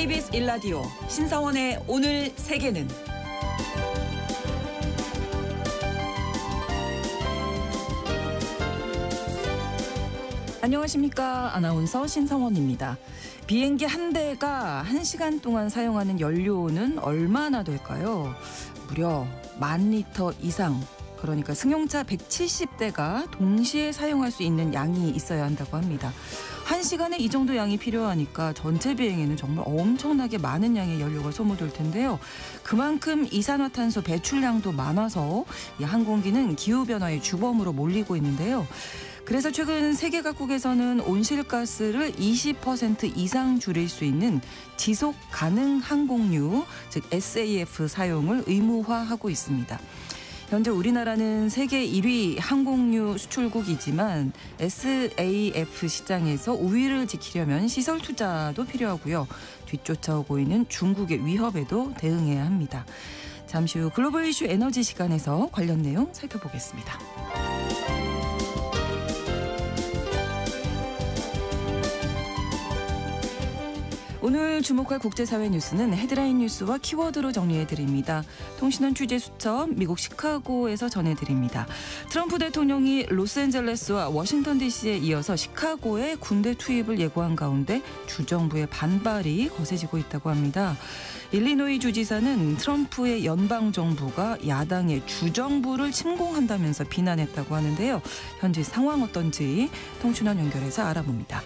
KBS 1라디오 신성원의 오늘 세계는 안녕하십니까. 아나운서 신성원입니다. 비행기 한 대가 1시간 동안 사용하는 연료는 얼마나 될까요? 무려 10,000리터 이상. 그러니까 승용차 170대가 동시에 사용할 수 있는 양이 있어야 한다고 합니다. 1시간에 이 정도 양이 필요하니까 전체 비행에는 정말 엄청나게 많은 양의 연료가 소모될 텐데요. 그만큼 이산화탄소 배출량도 많아서 이 항공기는 기후변화의 주범으로 몰리고 있는데요. 그래서 최근 세계 각국에서는 온실가스를 20% 이상 줄일 수 있는 지속 가능 항공유, 즉 SAF 사용을 의무화하고 있습니다. 현재 우리나라는 세계 1위 항공유 수출국이지만 SAF 시장에서 우위를 지키려면 시설 투자도 필요하고요. 뒤쫓아오고 있는 중국의 위협에도 대응해야 합니다. 잠시 후 글로벌 이슈 에너지 시간에서 관련 내용 살펴보겠습니다. 오늘 주목할 국제사회 뉴스는 헤드라인 뉴스와 키워드로 정리해드립니다. 통신원 취재 수첩 미국 시카고에서 전해드립니다. 트럼프 대통령이 로스앤젤레스와 워싱턴 DC에 이어서 시카고에 군대 투입을 예고한 가운데 주정부의 반발이 거세지고 있다고 합니다. 일리노이 주지사는 트럼프의 연방정부가 야당의 주정부를 침공한다면서 비난했다고 하는데요. 현재 상황 어떤지 통신원 연결해서 알아봅니다.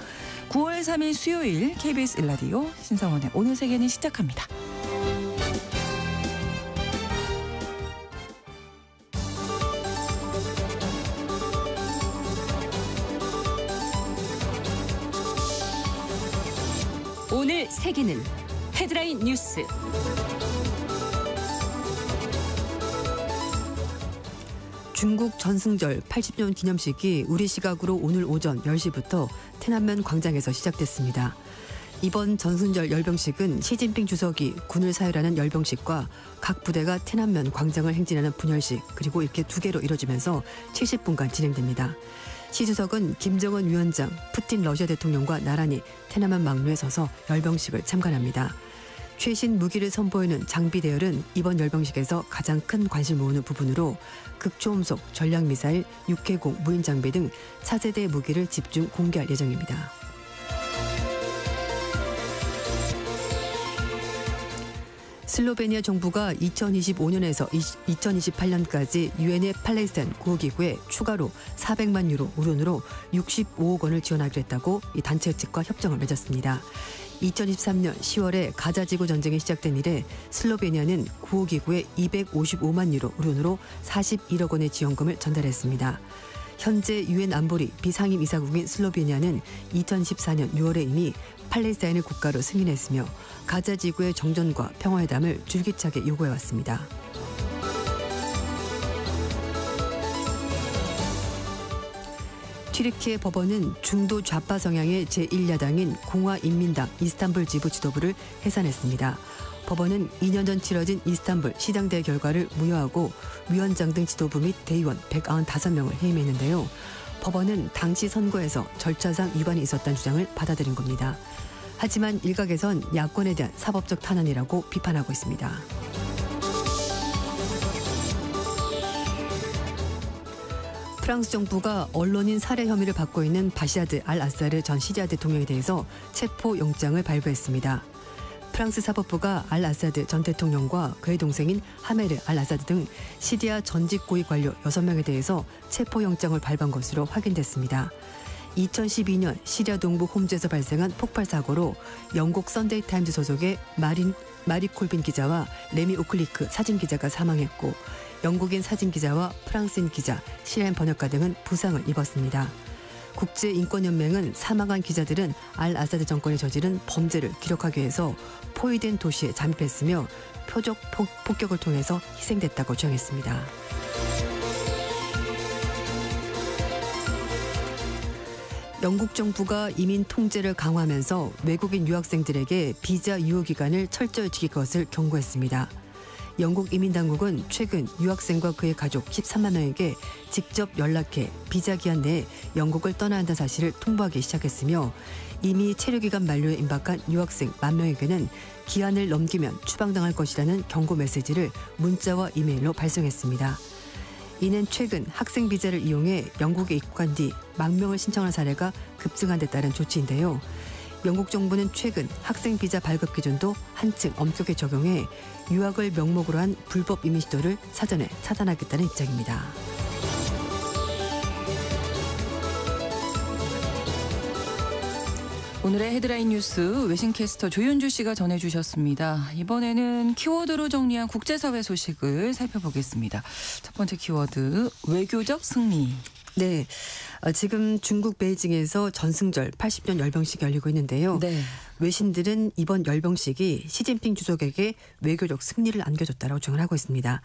9월 3일 수요일 KBS 1라디오 신성원의 오늘 세계는 시작합니다. 오늘 세계는 헤드라인 뉴스. 중국 전승절 80년 기념식이 우리 시각으로 오늘 오전 10시부터天安면 광장에서 시작됐습니다. 이번 전승절 열병식은 시진핑 주석이 군을 사열하는 열병식과 각 부대가天安면 광장을 행진하는 분열식, 그리고 이렇게 두 개로 이뤄지면서 70분간 진행됩니다. 시 주석은 김정은 위원장, 푸틴 러시아 대통령과 나란히天安면 막루에 서서 열병식을 참관합니다. 최신 무기를 선보이는 장비 대열은 이번 열병식에서 가장 큰 관심을 모으는 부분으로 극초음속 전략미사일 6회공 무인 장비 등 차세대 무기를 집중 공개할 예정입니다. 슬로베니아 정부가 2025년에서 2028년까지 유엔의 팔레스타인 구호기구에 추가로 400만 유로, 우리 돈으로 65억 원을 지원하기로 했다고 이 단체 측과 협정을 맺었습니다. 2023년 10월에 가자지구 전쟁이 시작된 이래 슬로베니아는 구호기구에 255만 유로, 우리 돈으로 41억 원의 지원금을 전달했습니다. 현재 유엔 안보리 비상임 이사국인 슬로베니아는 2014년 6월에 이미 팔레스타인을 국가로 승인했으며 가자지구의 정전과 평화회담을 줄기차게 요구해왔습니다. 튀르키예 법원은 중도 좌파 성향의 제1야당인 공화인민당 이스탄불 지부 지도부를 해산했습니다. 법원은 2년 전 치러진 이스탄불 시장대회 결과를 무효하고 위원장 등 지도부 및 대의원 195명을 해임했는데요. 법원은 당시 선거에서 절차상 위반이 있었다는 주장을 받아들인 겁니다. 하지만 일각에선 야권에 대한 사법적 탄압이라고 비판하고 있습니다. 프랑스 정부가 언론인 살해 혐의를 받고 있는 바시아드 알-아사드 전 시리아 대통령에 대해서 체포영장을 발부했습니다. 프랑스 사법부가 알-아사드 전 대통령과 그의 동생인 하메르 알-아사드 등 시리아 전직 고위 관료 6명에 대해서 체포영장을 발부한 것으로 확인됐습니다. 2012년 시리아 동부 홈즈에서 발생한 폭발 사고로 영국 선데이 타임즈 소속의 마리 콜빈 기자와 레미 오클리크 사진 기자가 사망했고, 영국인 사진 기자와 프랑스인 기자, 시리안 번역가 등은 부상을 입었습니다. 국제인권연맹은 사망한 기자들은 알-아사드 정권이 저지른 범죄를 기록하기 위해서 포위된 도시에 잠입했으며 표적 폭격을 통해서 희생됐다고 주장했습니다. 영국 정부가 이민 통제를 강화하면서 외국인 유학생들에게 비자 유효 기간을 철저히 지킬 것을 경고했습니다. 영국 이민당국은 최근 유학생과 그의 가족 13만 명에게 직접 연락해 비자 기한 내에 영국을 떠나야 한다는 사실을 통보하기 시작했으며 이미 체류기간 만료에 임박한 유학생 1만 명에게는 기한을 넘기면 추방당할 것이라는 경고 메시지를 문자와 이메일로 발송했습니다. 이는 최근 학생 비자를 이용해 영국에 입국한 뒤 망명을 신청한 사례가 급증한 데 따른 조치인데요. 영국 정부는 최근 학생 비자 발급 기준도 한층 엄격히 적용해 유학을 명목으로 한 불법 이민 시도를 사전에 차단하겠다는 입장입니다. 오늘의 헤드라인 뉴스 외신캐스터 조윤주 씨가 전해주셨습니다. 이번에는 키워드로 정리한 국제사회 소식을 살펴보겠습니다. 첫 번째 키워드 외교적 승리. 네, 지금 중국 베이징에서 전승절 80년 열병식이 열리고 있는데요. 네. 외신들은 이번 열병식이 시진핑 주석에게 외교적 승리를 안겨줬다라고 주장을 하고 있습니다.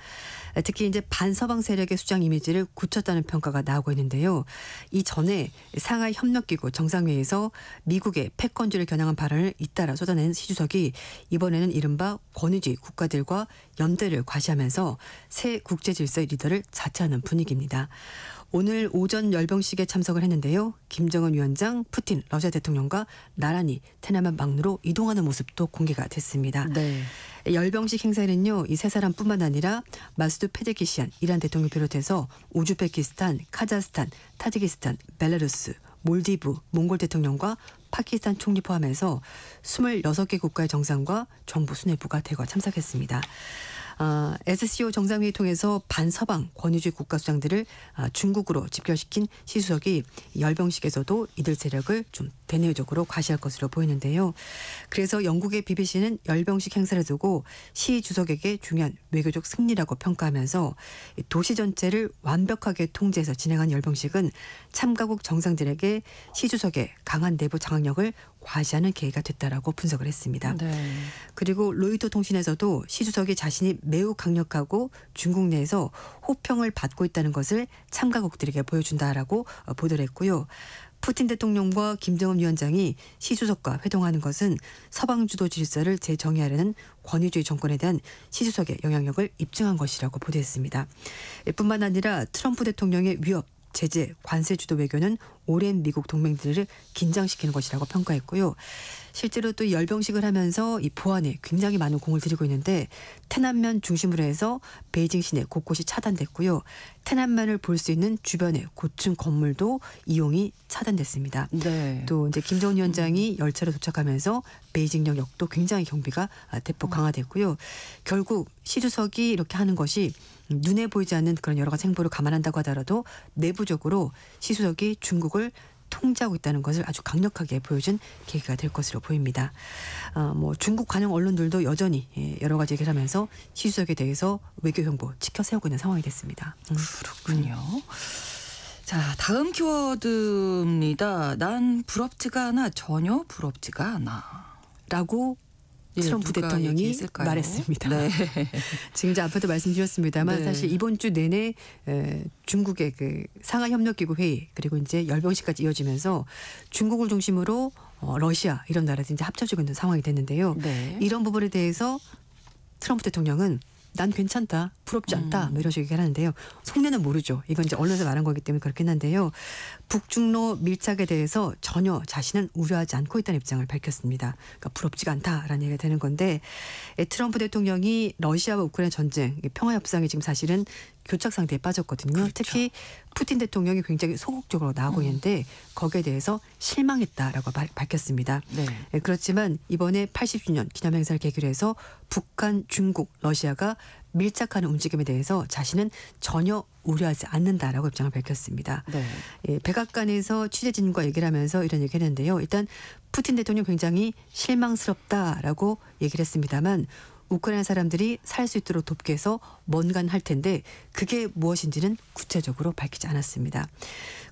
특히 이제 반서방 세력의 수장 이미지를 굳혔다는 평가가 나오고 있는데요. 이전에 상하이 협력기구 정상회의에서 미국의 패권주의를 겨냥한 발언을 잇따라 쏟아낸 시 주석이 이번에는 이른바 권위주의 국가들과 연대를 과시하면서 새 국제질서의 리더를 자처하는 분위기입니다. 오늘 오전 열병식에 참석을 했는데요. 김정은 위원장, 푸틴 러시아 대통령과 나란히 테나만 막루로 이동하는 모습도 공개가 됐습니다. 네. 열병식 행사에는요. 이 세 사람뿐만 아니라 마수드 페제키시안 이란 대통령 비롯해서 우즈베키스탄, 카자흐스탄, 타지키스탄, 벨라루스, 몰디브, 몽골 대통령과 파키스탄 총리 포함해서 26개 국가의 정상과 정부 수뇌부가 대거 참석했습니다. SCO 정상회의 통해서 반서방 권위주의 국가 수장들을 중국으로 집결시킨 시 주석이 열병식에서도 이들 세력을 좀 대내적으로 과시할 것으로 보이는데요. 그래서 영국의 BBC는 열병식 행사를 두고 시 주석에게 중요한 외교적 승리라고 평가하면서 도시 전체를 완벽하게 통제해서 진행한 열병식은 참가국 정상들에게 시 주석의 강한 내부 장악력을 과시하는 계기가 됐다라고 분석을 했습니다. 네. 그리고 로이터 통신에서도 시 주석이 자신이 매우 강력하고 중국 내에서 호평을 받고 있다는 것을 참가국들에게 보여준다라고 보도를 했고요. 푸틴 대통령과 김정은 위원장이 시 주석과 회동하는 것은 서방 주도 질서를 재정의하려는 권위주의 정권에 대한 시 주석의 영향력을 입증한 것이라고 보도했습니다. 뿐만 아니라 트럼프 대통령의 위협, 제재, 관세 주도 외교는 오랜 미국 동맹들을 긴장시키는 것이라고 평가했고요. 실제로 또 열병식을 하면서 이 보안에 굉장히 많은 공을 들이고 있는데 테난면 중심으로 해서 베이징 시내 곳곳이 차단됐고요. 테난면을 볼 수 있는 주변의 고층 건물도 이용이 차단됐습니다. 네. 또 이제 김정은 위원장이 열차로 도착하면서 베이징역 역도 굉장히 경비가 대폭 강화됐고요. 결국 시 주석이 이렇게 하는 것이 눈에 보이지 않는 그런 여러 가지 행보를 감안한다고 하더라도 내부적으로 시 주석이 중국을 통제하고 있다는 것을 아주 강력하게 보여준 계기가 될 것으로 보입니다. 중국 관영 언론들도 여전히 여러 가지 얘기를 하면서 시 주석에 대해서 외교 정보 지켜 세우고 있는 상황이 됐습니다. 그렇군요. 자, 다음 키워드입니다. 난 부럽지가 않아. 전혀 부럽지가 않아. 라고 트럼프 대통령이 얘기했을까요? 말했습니다. 네. 지금 이제 앞에도 말씀드렸습니다만 네. 사실 이번 주 내내 중국의 그 상하이 협력기구 회의 그리고 이제 열병식까지 이어지면서 중국을 중심으로 러시아 이런 나라들이 이제 합쳐지고 있는 상황이 됐는데요. 네. 이런 부분에 대해서 트럼프 대통령은 난 괜찮다, 부럽지 않다, 뭐 이런 식으로 얘기를 하는데요. 속내는 모르죠. 이건 이제 언론에서 말한 거기 때문에 그렇긴 한데요. 북중로 밀착에 대해서 전혀 자신은 우려하지 않고 있다는 입장을 밝혔습니다. 그러니까 부럽지가 않다라는 얘기가 되는 건데 트럼프 대통령이 러시아와 우크라이나 전쟁, 평화 협상이 지금 사실은 교착 상태에 빠졌거든요. 그렇죠. 특히 푸틴 대통령이 굉장히 소극적으로 나오고 있는데 거기에 대해서 실망했다라고 밝혔습니다. 네. 그렇지만 이번에 80주년 기념행사를 계기로 해서 북한, 중국, 러시아가 밀착하는 움직임에 대해서 자신은 전혀 우려하지 않는다라고 입장을 밝혔습니다. 네. 백악관에서 취재진과 얘기를 하면서 이런 얘기를 했는데요. 일단 푸틴 대통령 굉장히 실망스럽다라고 얘기를 했습니다만 우크라이나 사람들이 살 수 있도록 돕기 위해서 뭔가 할 텐데 그게 무엇인지는 구체적으로 밝히지 않았습니다.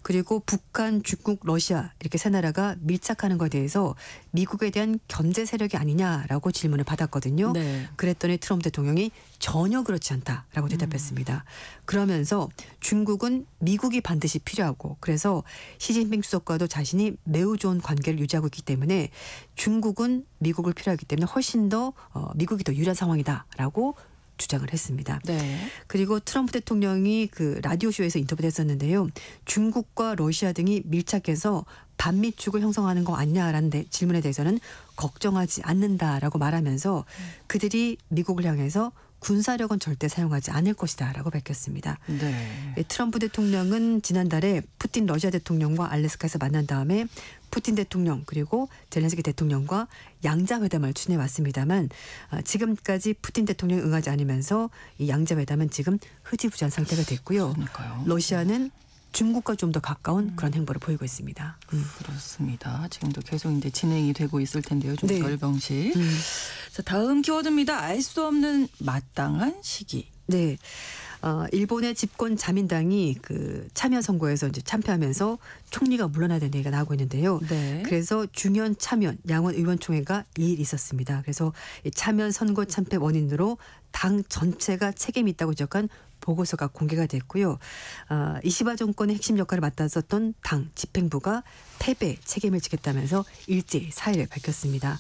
그리고 북한, 중국, 러시아 이렇게 세 나라가 밀착하는 것에 대해서 미국에 대한 견제 세력이 아니냐라고 질문을 받았거든요. 네. 그랬더니 트럼프 대통령이 전혀 그렇지 않다라고 대답했습니다. 그러면서 중국은 미국이 반드시 필요하고 그래서 시진핑 주석과도 자신이 매우 좋은 관계를 유지하고 있기 때문에 중국은 미국을 필요하기 때문에 훨씬 더 미국이 더 유리한 상황이다라고 주장을 했습니다. 네. 그리고 트럼프 대통령이 그 라디오 쇼에서 인터뷰를 했었는데요. 중국과 러시아 등이 밀착해서 반미축을 형성하는 거 아니냐라는 질문에 대해서는 걱정하지 않는다라고 말하면서 그들이 미국을 향해서 군사력은 절대 사용하지 않을 것이다라고 밝혔습니다. 네. 트럼프 대통령은 지난달에 푸틴 러시아 대통령과 알래스카에서 만난 다음에 푸틴 대통령 그리고 젤렌스키 대통령과 양자회담을 추진해 왔습니다만 지금까지 푸틴 대통령이 응하지 않으면서 이 양자회담은 지금 흐지부지한 상태가 됐고요. 그러니까요. 러시아는 중국과 좀 더 가까운 그런 행보를 보이고 있습니다. 그렇습니다. 지금도 계속 이제 진행이 되고 있을 텐데요. 좀 네. 열병식. 자, 다음 키워드입니다. 알 수 없는 마땅한 시기. 네. 일본의 집권 자민당이 그 참여 선거에서 이제 참패하면서 총리가 물러나야 되는 얘기가 나오고 있는데요. 네. 그래서 중현 참여 양원 의원총회가 2일 있었습니다. 그래서 이 참여 선거 참패 원인으로 당 전체가 책임이 있다고 지적한 보고서가 공개가 됐고요. 이시바 정권의 핵심 역할을 맡았었던 당 집행부가 패배 책임을 지겠다면서 일제히 사의를 밝혔습니다.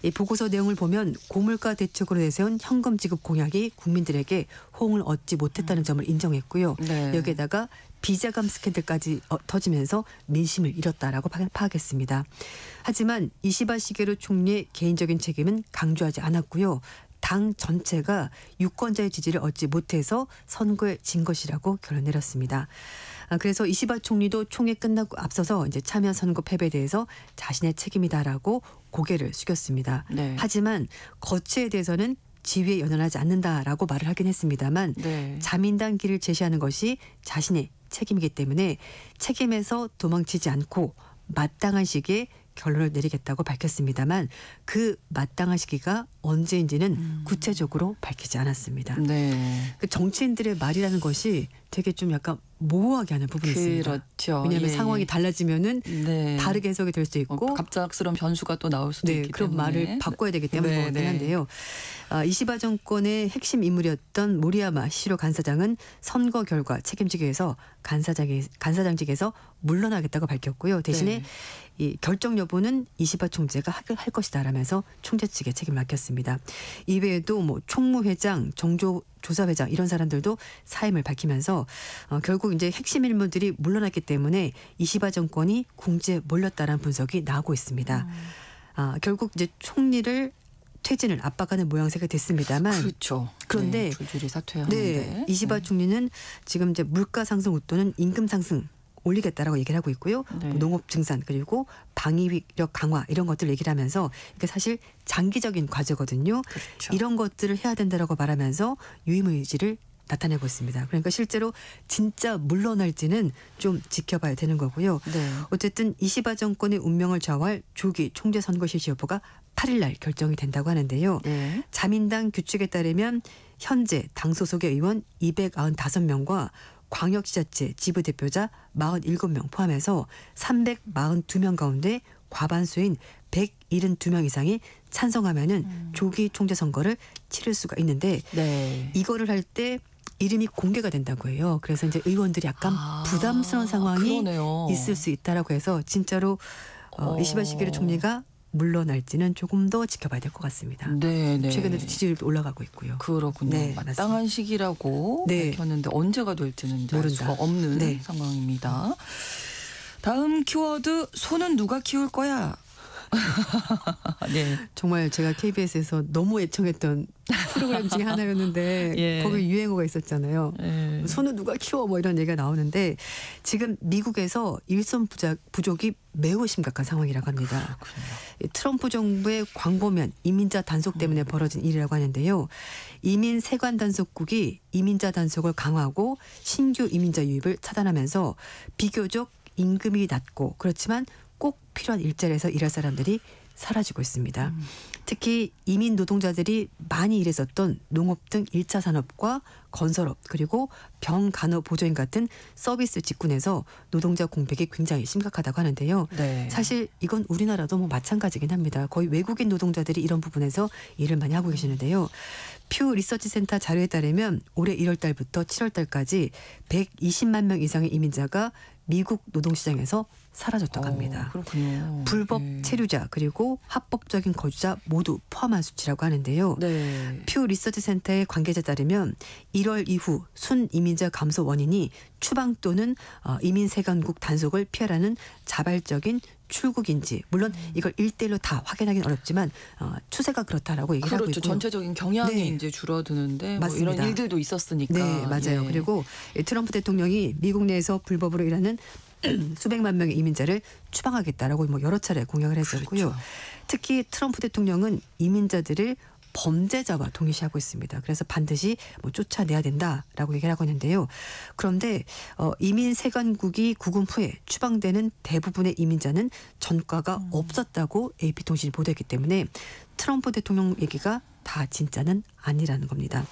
이 보고서 내용을 보면 고물가 대책으로 내세운 현금 지급 공약이 국민들에게 호응을 얻지 못했다는 점을 인정했고요. 네. 여기에다가 비자금 스캔들까지 터지면서 민심을 잃었다라고 파악했습니다. 하지만 이시바 시게루 총리의 개인적인 책임은 강조하지 않았고요. 당 전체가 유권자의 지지를 얻지 못해서 선거에 진 것이라고 결론 내렸습니다. 그래서 이시바 총리도 총회 끝나고 앞서서 이제 참여 선거 패배에 대해서 자신의 책임이다라고 고개를 숙였습니다. 네. 하지만 거취에 대해서는 지위에 연연하지 않는다라고 말을 하긴 했습니다만 네. 자민당 길을 제시하는 것이 자신의 책임이기 때문에 책임에서 도망치지 않고 마땅한 시기에 결론을 내리겠다고 밝혔습니다만 그 마땅한 시기가 언제인지는 구체적으로 밝히지 않았습니다. 네. 그 정치인들의 말이라는 것이 되게 좀 약간 모호하게 하는 부분이 있습니다. 그렇죠. 왜냐하면 예, 상황이 예. 달라지면은 네. 다르게 해석이 될 수 있고 갑작스러운 변수가 또 나올 수도 네, 있기 그런 때문에. 말을 바꿔야 되기 때문에 네, 그렇긴 네. 한데요. 이시바 정권의 핵심 인물이었던 모리야마 시로 간사장은 선거 결과 책임지기 위해서 간사장직에서 물러나겠다고 밝혔고요. 대신에 네. 이 결정 여부는 이시바 총재가 할 것이다라면서 총재 측에 책임을 맡겼습니다. 이외에도 뭐 총무회장, 정조조사회장 이런 사람들도 사임을 밝히면서 결국 이제 핵심 인물들이 물러났기 때문에 이시바 정권이 궁지에 몰렸다라는 분석이 나오고 있습니다. 결국 이제 총리를 퇴진을 압박하는 모양새가 됐습니다만 그렇죠. 그런데 네, 줄줄이 사퇴하는데. 네, 이시바 총리는 지금 이제 물가 상승 웃도는 임금 상승 올리겠다라고 얘기를 하고 있고요. 네. 농업 증산 그리고 방위력 강화 이런 것들 얘기를 하면서 이게 사실 장기적인 과제거든요. 그렇죠. 이런 것들을 해야 된다라고 말하면서 유임의 의지를 나타내고 있습니다. 그러니까 실제로 진짜 물러날지는 좀 지켜봐야 되는 거고요. 네. 어쨌든 이시바 정권의 운명을 좌우할 조기 총재 선거 실시 여부가 8일 날 결정이 된다고 하는데요. 네. 자민당 규칙에 따르면 현재 당 소속의 의원 295명과 광역시자체 지부대표자 47명 포함해서 342명 가운데 과반수인 172명 이상이 찬성하면은 조기 총재 선거를 치를 수가 있는데 네. 이거를 할 때 이름이 공개가 된다고 해요. 그래서 이제 의원들이 약간 부담스러운 상황이 그러네요. 있을 수 있다라고 해서 진짜로 이시바 시게루 총리가 물러날지는 조금 더 지켜봐야 될 것 같습니다. 네, 네. 최근에도 지지율도 올라가고 있고요. 그렇군요. 네, 마땅한 시기라고 네. 밝혔는데 언제가 될지는 이제 알 모른다. 수가 없는 네. 상황입니다. 다음 키워드 손은 누가 키울 거야? 네. 정말 제가 KBS에서 너무 애청했던 프로그램 중에 하나였는데 예. 거기 유행어가 있었잖아요. 네. 손은 누가 키워 뭐 이런 얘기가 나오는데 지금 미국에서 일손 부족이 매우 심각한 상황이라고 합니다. 이 트럼프 정부의 광범위한 이민자 단속 때문에 벌어진 일이라고 하는데요. 이민 세관 단속국이 이민자 단속을 강화하고 신규 이민자 유입을 차단하면서 비교적 임금이 낮고 그렇지만 꼭 필요한 일자리에서 일할 사람들이 사라지고 있습니다. 특히 이민 노동자들이 많이 일했었던 농업 등 1차 산업과 건설업 그리고 병간호보조인 같은 서비스 직군에서 노동자 공백이 굉장히 심각하다고 하는데요. 네. 사실 이건 우리나라도 뭐 마찬가지긴 합니다. 거의 외국인 노동자들이 이런 부분에서 일을 많이 하고 계시는데요. 퓨 리서치 센터 자료에 따르면 올해 1월 달부터 7월 달까지 120만 명 이상의 이민자가 미국 노동시장에서 사라졌다고 합니다. 그렇군요. 불법 네. 체류자 그리고 합법적인 거주자 모두 포함한 수치라고 하는데요. 네. 퓨 리서치 센터의 관계자에 따르면 1월 이후 순 이민자 감소 원인이 추방 또는 이민 세관국 단속을 피하라는 자발적인 출국인지 물론 이걸 1대1로 다 확인하기는 어렵지만 추세가 그렇다라고 얘기를 하고 그렇죠. 있고요. 전체적인 경향이 네. 이제 줄어드는데 뭐 맞습니다. 이런 일들도 있었으니까. 네, 맞아요. 예. 그리고 트럼프 대통령이 미국 내에서 불법으로 일하는 수백만 명의 이민자를 추방하겠다라고 뭐 여러 차례 공약을 했었고요. 그렇죠. 특히 트럼프 대통령은 이민자들을 범죄자와 동일시하고 있습니다. 그래서 반드시 뭐 쫓아내야 된다라고 얘기를 하고 있는데요. 그런데 이민 세관국이 구금 후에 추방되는 대부분의 이민자는 전과가 없었다고 AP통신이 보도했기 때문에 트럼프 대통령 얘기가 다 진짜는 아니라는 겁니다.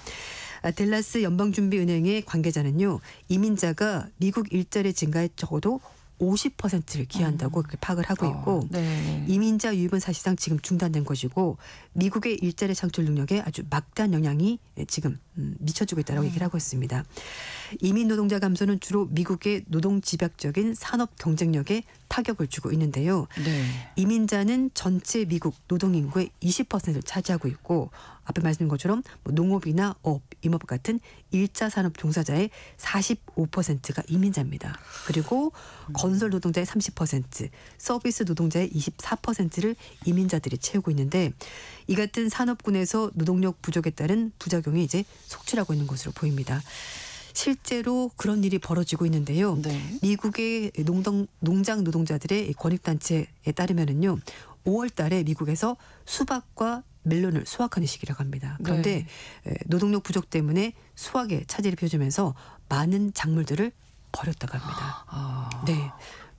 댈러스 연방준비은행의 관계자는요. 이민자가 미국 일자리 증가에 적어도 50%를 기여한다고 그렇게 파악을 하고 있고 네. 이민자 유입은 사실상 지금 중단된 것이고 미국의 일자리 창출 능력에 아주 막대한 영향이 지금 미쳐주고 있다고 얘기를 하고 있습니다. 이민 노동자 감소는 주로 미국의 노동 집약적인 산업 경쟁력에 타격을 주고 있는데요. 네. 이민자는 전체 미국 노동 인구의 20%를 차지하고 있고 앞에 말씀드린 것처럼 뭐 농업이나 임업 같은 1차 산업 종사자의 45%가 이민자입니다. 그리고 건설 노동자의 30%, 서비스 노동자의 24%를 이민자들이 채우고 있는데 이 같은 산업군에서 노동력 부족에 따른 부작용이 이제 속출하고 있는 것으로 보입니다. 실제로 그런 일이 벌어지고 있는데요. 네. 미국의 농장 노동자들의 권익단체에 따르면은요. 5월 달에 미국에서 수박과 멜론을 수확하는 시기라고 합니다. 그런데 노동력 부족 때문에 수확에 차질이 빚어지면서 많은 작물들을 버렸다고 합니다. 네.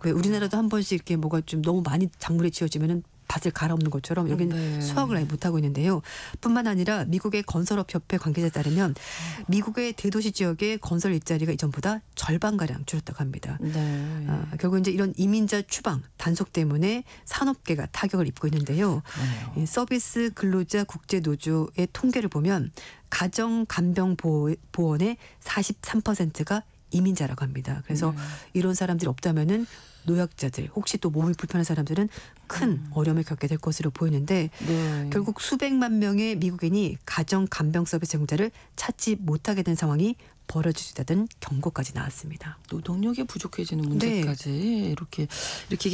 왜 우리나라도 한 번씩 이렇게 뭐가 좀 너무 많이 작물이 지어지면은 밭을 갈아엎는 것처럼 여기는 네. 수확을 아예 못하고 있는데요. 뿐만 아니라 미국의 건설업협회 관계자에 따르면 미국의 대도시 지역의 건설 일자리가 이전보다 절반가량 줄었다고 합니다. 네. 결국 이제 이런 이민자 추방, 단속 때문에 산업계가 타격을 입고 있는데요. 이 서비스 근로자 국제노조의 통계를 보면 가정간병보원의 43%가 이민자라고 합니다. 그래서 이런 사람들이 없다면은 노약자들 혹시 또 몸이 불편한 사람들은 큰 어려움을 겪게 될 것으로 보이는데 네. 결국 수백만 명의 미국인이 가정 간병 서비스 제공자를 찾지 못하게 된 상황이 벌어질 수 있다는 경고까지 나왔습니다. 노동력이 부족해지는 문제까지 이렇게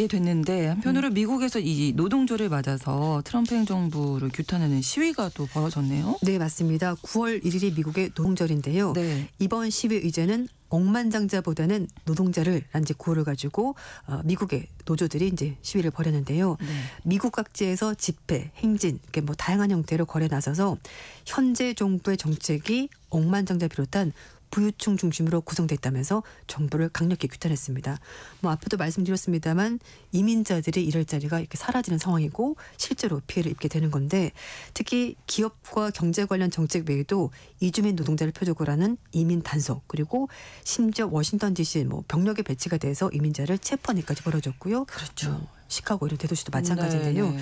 됐는데 한편으로 미국에서 이 노동조를 맞아서 트럼프 행정부를 규탄하는 시위가 또 벌어졌네요. 네, 맞습니다. 9월 1일이 미국의 노동절인데요. 네. 이번 시위 의제는 억만장자보다는 노동자를 라는 이제 구호를 가지고 미국의 노조들이 이제 시위를 벌였는데요. 네. 미국 각지에서 집회, 행진, 이렇게 뭐 다양한 형태로 거리에 나서서 현재 정부의 정책이 억만장자 비롯한 부유층 중심으로 구성됐다면서 정부를 강력히 규탄했습니다. 뭐 앞에도 말씀드렸습니다만 이민자들이 일할 자리가 이렇게 사라지는 상황이고 실제로 피해를 입게 되는 건데 특히 기업과 경제 관련 정책 외에도 이주민 노동자를 표적으로 하는 이민 단속 그리고 심지어 워싱턴 DC 뭐 병력에 배치가 돼서 이민자를 체포하는 일까지 벌어졌고요. 그렇죠. 시카고 이런 대도시도 마찬가지인데요. 네.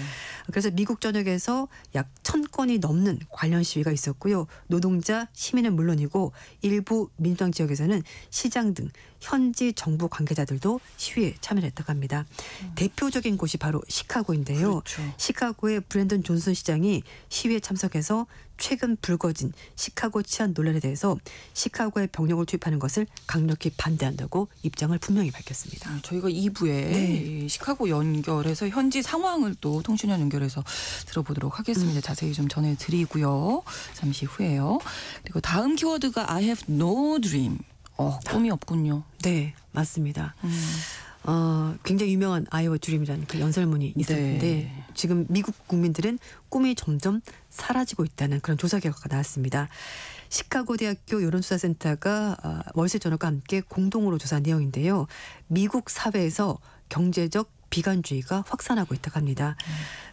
그래서 미국 전역에서 약 1000건이 넘는 관련 시위가 있었고요. 노동자, 시민은 물론이고 일부 민주당 지역에서는 시장 등 현지 정부 관계자들도 시위에 참여를 했다고 합니다. 대표적인 곳이 바로 시카고인데요. 그렇죠. 시카고의 브랜든 존슨 시장이 시위에 참석해서 최근 불거진 시카고 치안 논란에 대해서 시카고에 병력을 투입하는 것을 강력히 반대한다고 입장을 분명히 밝혔습니다. 저희가 2부에 네. 시카고 연결해서 현지 상황을 또 통신원 연결해서 들어보도록 하겠습니다. 자세히 좀 전해드리고요. 잠시 후에요. 그리고 다음 키워드가 I have no dream. 꿈이 없군요. 네, 맞습니다. 굉장히 유명한 I have a dream이라는 그 연설문이 있었는데 네. 지금 미국 국민들은 꿈이 점점 사라지고 있다는 그런 조사 결과가 나왔습니다. 시카고 대학교 여론조사센터가 월세저널과 함께 공동으로 조사한 내용인데요. 미국 사회에서 경제적 비관주의가 확산하고 있다고 합니다.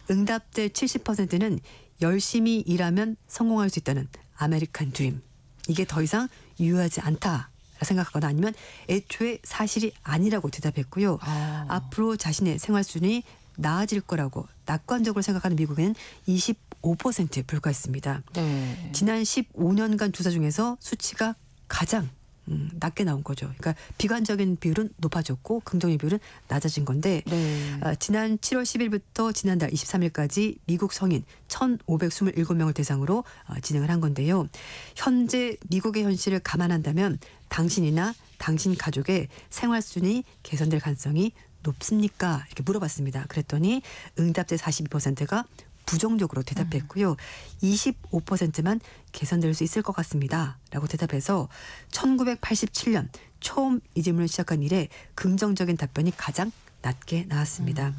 응답자 70%는 열심히 일하면 성공할 수 있다는 아메리칸 드림. 이게 더 이상 유효하지 않다. 생각하거나 아니면 애초에 사실이 아니라고 대답했고요. 앞으로 자신의 생활 수준이 나아질 거라고 낙관적으로 생각하는 미국에는 25%에 불과했습니다. 네. 지난 15년간 조사 중에서 수치가 가장 낮게 나온 거죠. 그러니까 비관적인 비율은 높아졌고 긍정의 비율은 낮아진 건데 네. 지난 7월 10일부터 지난달 23일까지 미국 성인 1,527명을 대상으로 진행을 한 건데요. 현재 미국의 현실을 감안한다면 당신이나 당신 가족의 생활 수준이 개선될 가능성이 높습니까? 이렇게 물어봤습니다. 그랬더니 응답자 42%가 부정적으로 대답했고요. 25%만 개선될 수 있을 것 같습니다. 라고 대답해서 1987년 처음 이 질문을 시작한 이래 긍정적인 답변이 가장 낮게 나왔습니다.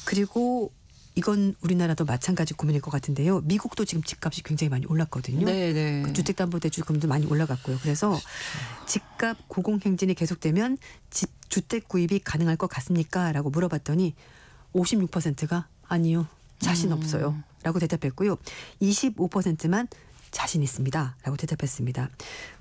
그리고 이건 우리나라도 마찬가지 고민일 것 같은데요. 미국도 지금 집값이 굉장히 많이 올랐거든요. 네네. 그 주택담보대출금도 많이 올라갔고요. 그래서 집값 고공행진이 계속되면 주택 구입이 가능할 것 같습니까? 라고 물어봤더니 56%가 아니요. 자신 없어요. 라고 대답했고요. 25%만 자신 있습니다. 라고 대답했습니다.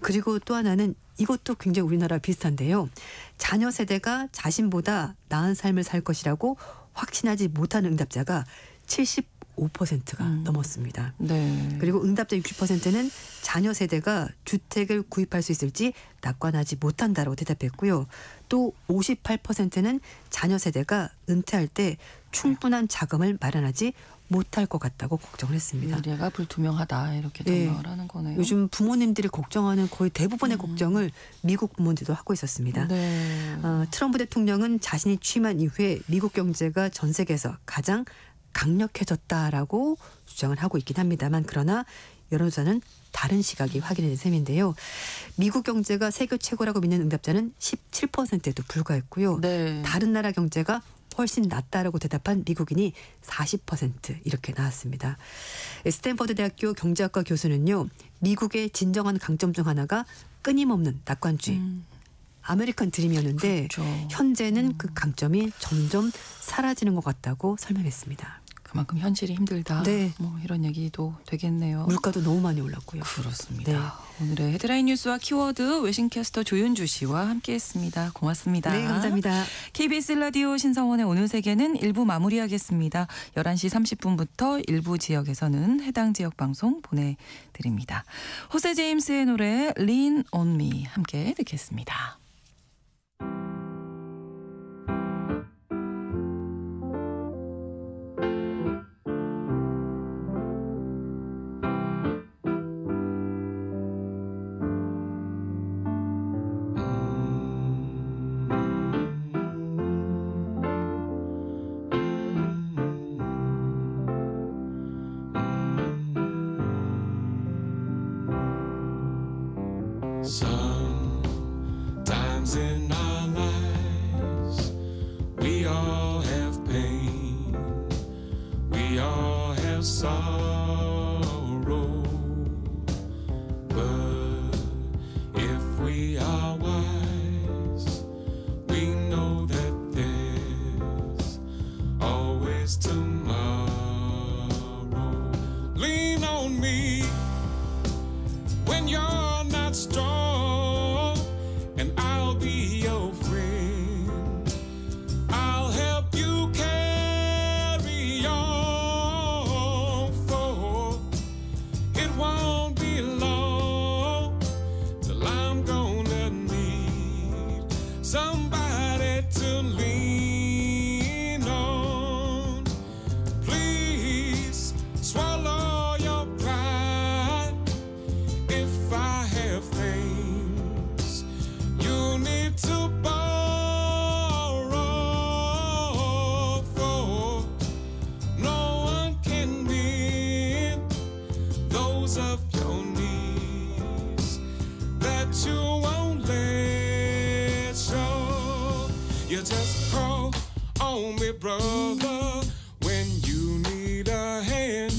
그리고 또 하나는 이것도 굉장히 우리나라와 비슷한데요. 자녀 세대가 자신보다 나은 삶을 살 것이라고 확신하지 못하는 응답자가 75%가 넘었습니다. 네. 그리고 응답자 60%는 자녀 세대가 주택을 구입할 수 있을지 낙관하지 못한다라고 대답했고요. 또 58%는 자녀 세대가 은퇴할 때 충분한 자금을 마련하지 못할 것 같다고 걱정을 했습니다. 미래가 불투명하다 이렇게 네. 전망을 하는 거네요. 요즘 부모님들이 걱정하는 거의 대부분의 걱정을 미국 부모님들도 하고 있었습니다. 네. 트럼프 대통령은 자신이 취임한 이후에 미국 경제가 전 세계에서 가장 강력해졌다라고 주장을 하고 있긴 합니다만 그러나 여론조사는 다른 시각이 확인된 셈인데요. 미국 경제가 세계 최고라고 믿는 응답자는 17%에도 불과했고요. 네. 다른 나라 경제가 훨씬 낫다라고 대답한 미국인이 40% 이렇게 나왔습니다. 스탠퍼드 대학교 경제학과 교수는요. 미국의 진정한 강점 중 하나가 끊임없는 낙관주의. 아메리칸 드림이었는데 그렇죠. 현재는 그 강점이 점점 사라지는 것 같다고 설명했습니다. 그만큼 현실이 힘들다. 네. 뭐 이런 얘기도 되겠네요. 물가도 너무 많이 올랐고요. 그렇습니다. 오늘의 헤드라인 뉴스와 키워드 외신캐스터 조윤주 씨와 함께했습니다. 고맙습니다. 네, 감사합니다. KBS 라디오 신성원의 오늘 세계는 1부 마무리하겠습니다. 11시 30분부터 일부 지역에서는 해당 지역 방송 보내드립니다. 호세 제임스의 노래 Lean on Me 함께 듣겠습니다. Sometimes in our lives, we all have pain, we all have sorrow. But if we are wise, we know that there's always tomorrow. Lean on me when you're not strong, and I'll be your friend. I'll help you carry on, for it won't be long till I'm gonna need somebody to lean on. Please swallow your pride. If I have things you need to borrow, for no one can meet those of your needs that you won't let show. You just call on me, brother, when you need a hand.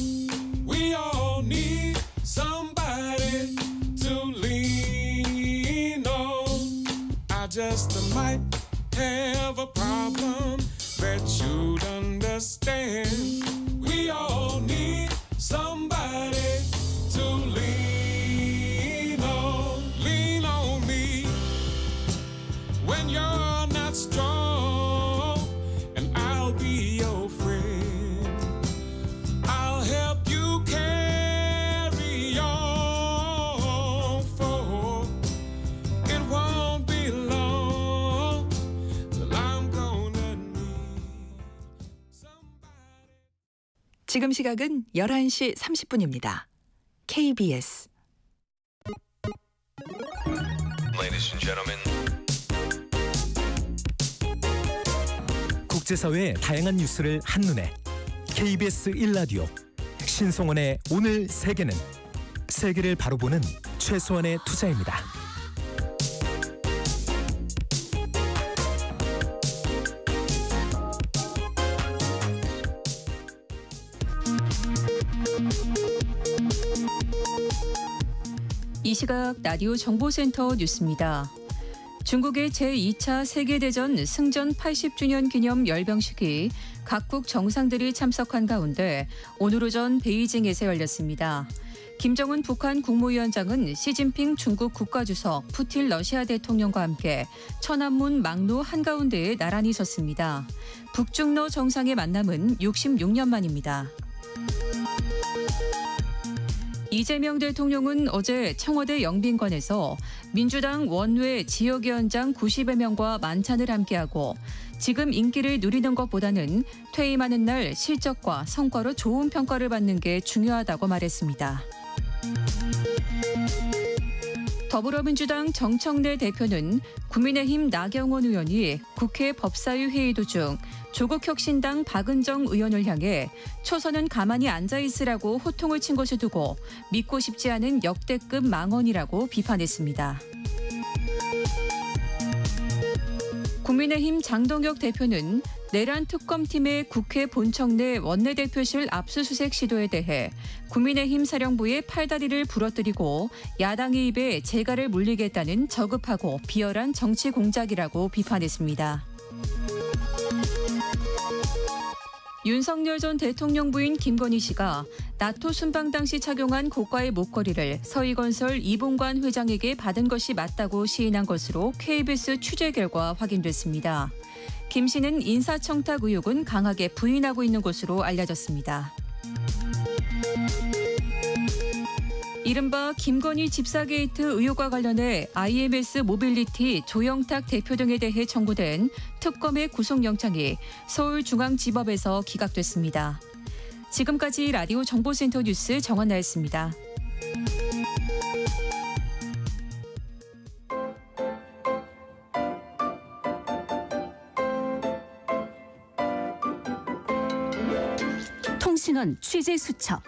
We all need somebody to lean on. I just might have a problem that you'd understand. We all need somebody to lean on. Lean on me when you're not strong, and I'll be your friend. I'll help you carry on, for it 지금 시각은 11시 30분입니다. KBS Ladies and gentlemen. 국제사회의 다양한 뉴스를 한눈에 KBS 1라디오 신성원의 오늘 세계는 세계를 바로 보는 최소한의 투자입니다. 이 시각 라디오 정보센터 뉴스입니다. 중국의 제2차 세계대전 승전 80주년 기념 열병식이 각국 정상들이 참석한 가운데 오늘 오전 베이징에서 열렸습니다. 김정은 북한 국무위원장은 시진핑 중국 국가주석, 푸틴 러시아 대통령과 함께 천안문 막로 한가운데에 나란히 섰습니다. 북중러 정상의 만남은 66년 만입니다. 이재명 대통령은 어제 청와대 영빈관에서 민주당 원외 지역위원장 90여 명과 만찬을 함께하고 지금 인기를 누리는 것보다는 퇴임하는 날 실적과 성과로 좋은 평가를 받는 게 중요하다고 말했습니다. 더불어민주당 정청래 대표는 국민의힘 나경원 의원이 국회 법사위 회의 도중 조국혁신당 박은정 의원을 향해 초선은 가만히 앉아있으라고 호통을 친 것을 두고 믿고 싶지 않은 역대급 망언이라고 비판했습니다. 국민의힘 장동혁 대표는 내란 특검팀의 국회 본청 내 원내대표실 압수수색 시도에 대해 국민의힘 사령부의 팔다리를 부러뜨리고 야당의 입에 재갈을 물리겠다는 저급하고 비열한 정치 공작이라고 비판했습니다. 윤석열 전 대통령 부인 김건희 씨가 나토 순방 당시 착용한 고가의 목걸이를 서희건설 이봉관 회장에게 받은 것이 맞다고 시인한 것으로 KBS 취재 결과 확인됐습니다. 김 씨는 인사청탁 의혹은 강하게 부인하고 있는 것으로 알려졌습니다. 이른바 김건희 집사 게이트 의혹과 관련해 IMS 모빌리티 조영탁 대표 등에 대해 청구된 특검의 구속영장이 서울중앙지법에서 기각됐습니다. 지금까지 라디오 정보센터 뉴스 정한나였습니다. 통신원 취재 수첩.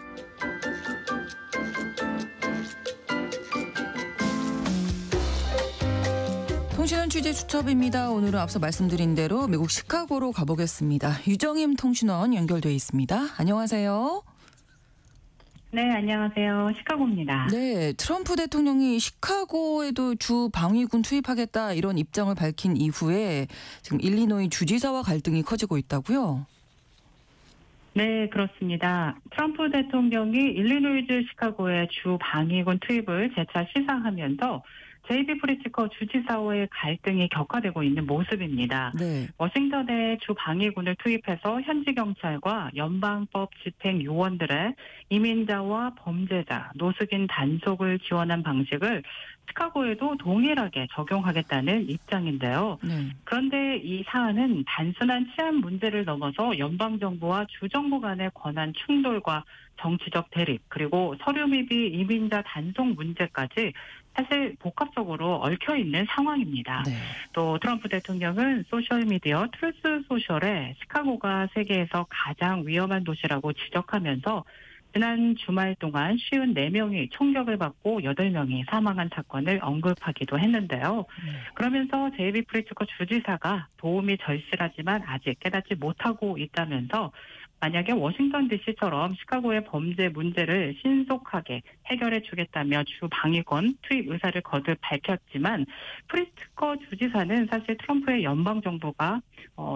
통신원 취재 수첩입니다. 오늘은 앞서 말씀드린 대로 미국 시카고로 가보겠습니다. 유정임 통신원 연결돼 있습니다. 안녕하세요. 네, 안녕하세요. 시카고입니다. 네, 트럼프 대통령이 시카고에도 주 방위군 투입하겠다 이런 입장을 밝힌 이후에 지금 일리노이 주지사와 갈등이 커지고 있다고요? 네, 그렇습니다. 트럼프 대통령이 일리노이주 시카고에 주 방위군 투입을 재차 시사하면서 제이비 프리츠커 주지사와의 갈등이 격화되고 있는 모습입니다. 네. 워싱턴에 주 방위군을 투입해서 현지 경찰과 연방법 집행 요원들의 이민자와 범죄자, 노숙인 단속을 지원한 방식을 시카고에도 동일하게 적용하겠다는 입장인데요. 네. 그런데 이 사안은 단순한 치안 문제를 넘어서 연방정부와 주정부 간의 권한 충돌과 정치적 대립, 그리고 서류 미비 이민자 단속 문제까지 사실 복합적으로 얽혀있는 상황입니다. 네. 또 트럼프 대통령은 소셜미디어 트루스 소셜에 시카고가 세계에서 가장 위험한 도시라고 지적하면서 지난 주말 동안 54명이 총격을 받고 8명이 사망한 사건을 언급하기도 했는데요. 그러면서 제이비 프리츠커 주지사가 도움이 절실하지만 아직 깨닫지 못하고 있다면서 만약에 워싱턴 DC처럼 시카고의 범죄 문제를 신속하게 해결해 주겠다며 주 방위권 투입 의사를 거듭 밝혔지만 프리츠커 주지사는 사실 트럼프의 연방정부가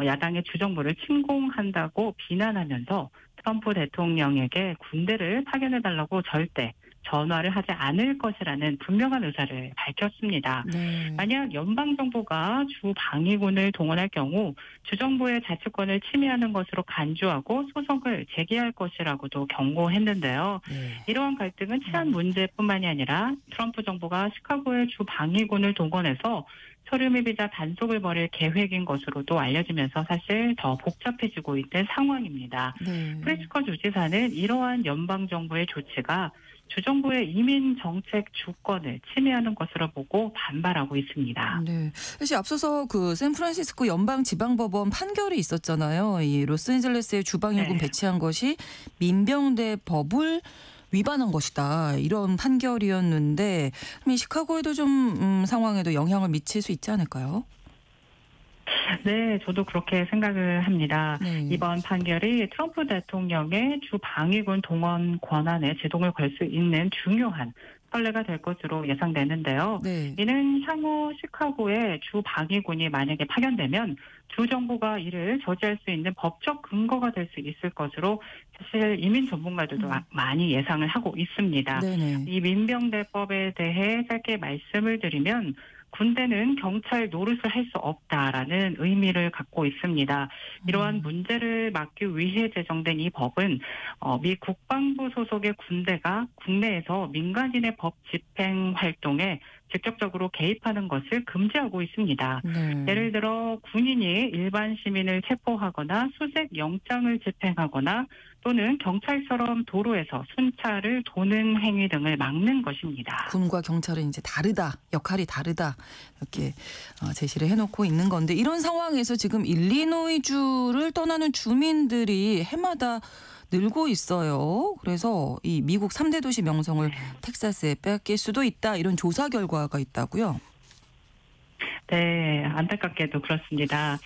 야당의 주정부를 침공한다고 비난하면서 트럼프 대통령에게 군대를 파견해달라고 절대 전화를 하지 않을 것이라는 분명한 의사를 밝혔습니다. 네. 만약 연방정부가 주 방위군을 동원할 경우 주정부의 자치권을 침해하는 것으로 간주하고 소송을 제기할 것이라고도 경고했는데요. 네. 이러한 갈등은 치안 문제뿐만이 아니라 트럼프 정부가 시카고의 주 방위군을 동원해서 서류 미비자 단속을 벌일 계획인 것으로도 알려지면서 사실 더 복잡해지고 있는 상황입니다. 네. 프리츠커 주지사는 이러한 연방정부의 조치가 주정부의 이민 정책 주권을 침해하는 것으로 보고 반발하고 있습니다. 네. 사실 앞서서 그 샌프란시스코 연방지방법원 판결이 있었잖아요. 이 로스앤젤레스의 주방일군 네. 배치한 것이 민병대 법을 위반한 것이다. 이런 판결이었는데 이 시카고에도 좀 상황에도 영향을 미칠 수 있지 않을까요? 네, 저도 그렇게 생각을 합니다. 네. 이번 판결이 트럼프 대통령의 주 방위군 동원 권한에 제동을 걸 수 있는 중요한 선례가 될 것으로 예상되는데요. 네. 이는 향후 시카고에 주 방위군이 만약에 파견되면 주 정부가 이를 저지할 수 있는 법적 근거가 될 수 있을 것으로 사실 이민 전문가들도 많이 예상을 하고 있습니다. 네네. 이 민병대법에 대해 짧게 말씀을 드리면 군대는 경찰 노릇을 할 수 없다라는 의미를 갖고 있습니다. 이러한 문제를 막기 위해 제정된 이 법은 미 국방부 소속의 군대가 국내에서 민간인의 법 집행 활동에 직접적으로 개입하는 것을 금지하고 있습니다. 네. 예를 들어 군인이 일반 시민을 체포하거나 수색 영장을 집행하거나 또는 경찰처럼 도로에서 순찰을 도는 행위 등을 막는 것입니다. 군과 경찰은 이제 다르다. 역할이 다르다. 이렇게 제시를 해놓고 있는 건데 이런 상황에서 지금 일리노이주를 떠나는 주민들이 해마다 늘고 있어요. 그래서 이 미국 3대 도시 명성을 텍사스에 뺏길 수도 있다. 이런 조사 결과가 있다고요. 네, 안타깝게도 그렇습니다.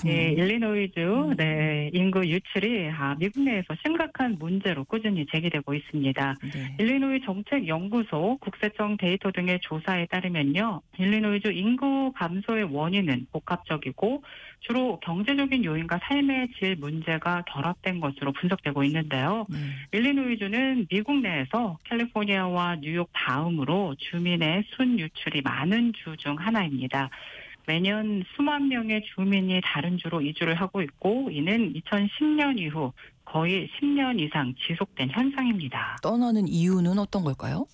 예, 일리노이주 인구 유출이 미국 내에서 심각한 문제로 꾸준히 제기되고 있습니다. 네. 일리노이 정책연구소 국세청 데이터 등의 조사에 따르면요. 일리노이주 인구 감소의 원인은 복합적이고 주로 경제적인 요인과 삶의 질 문제가 결합된 것으로 분석되고 있는데요. 일리노이주는 미국 내에서 캘리포니아와 뉴욕 다음으로 주민의 순유출이 많은 주 중 하나입니다. 매년 수만 명의 주민이 다른 주로 이주를 하고 있고 이는 2010년 이후 거의 10년 이상 지속된 현상입니다. 떠나는 이유는 어떤 걸까요?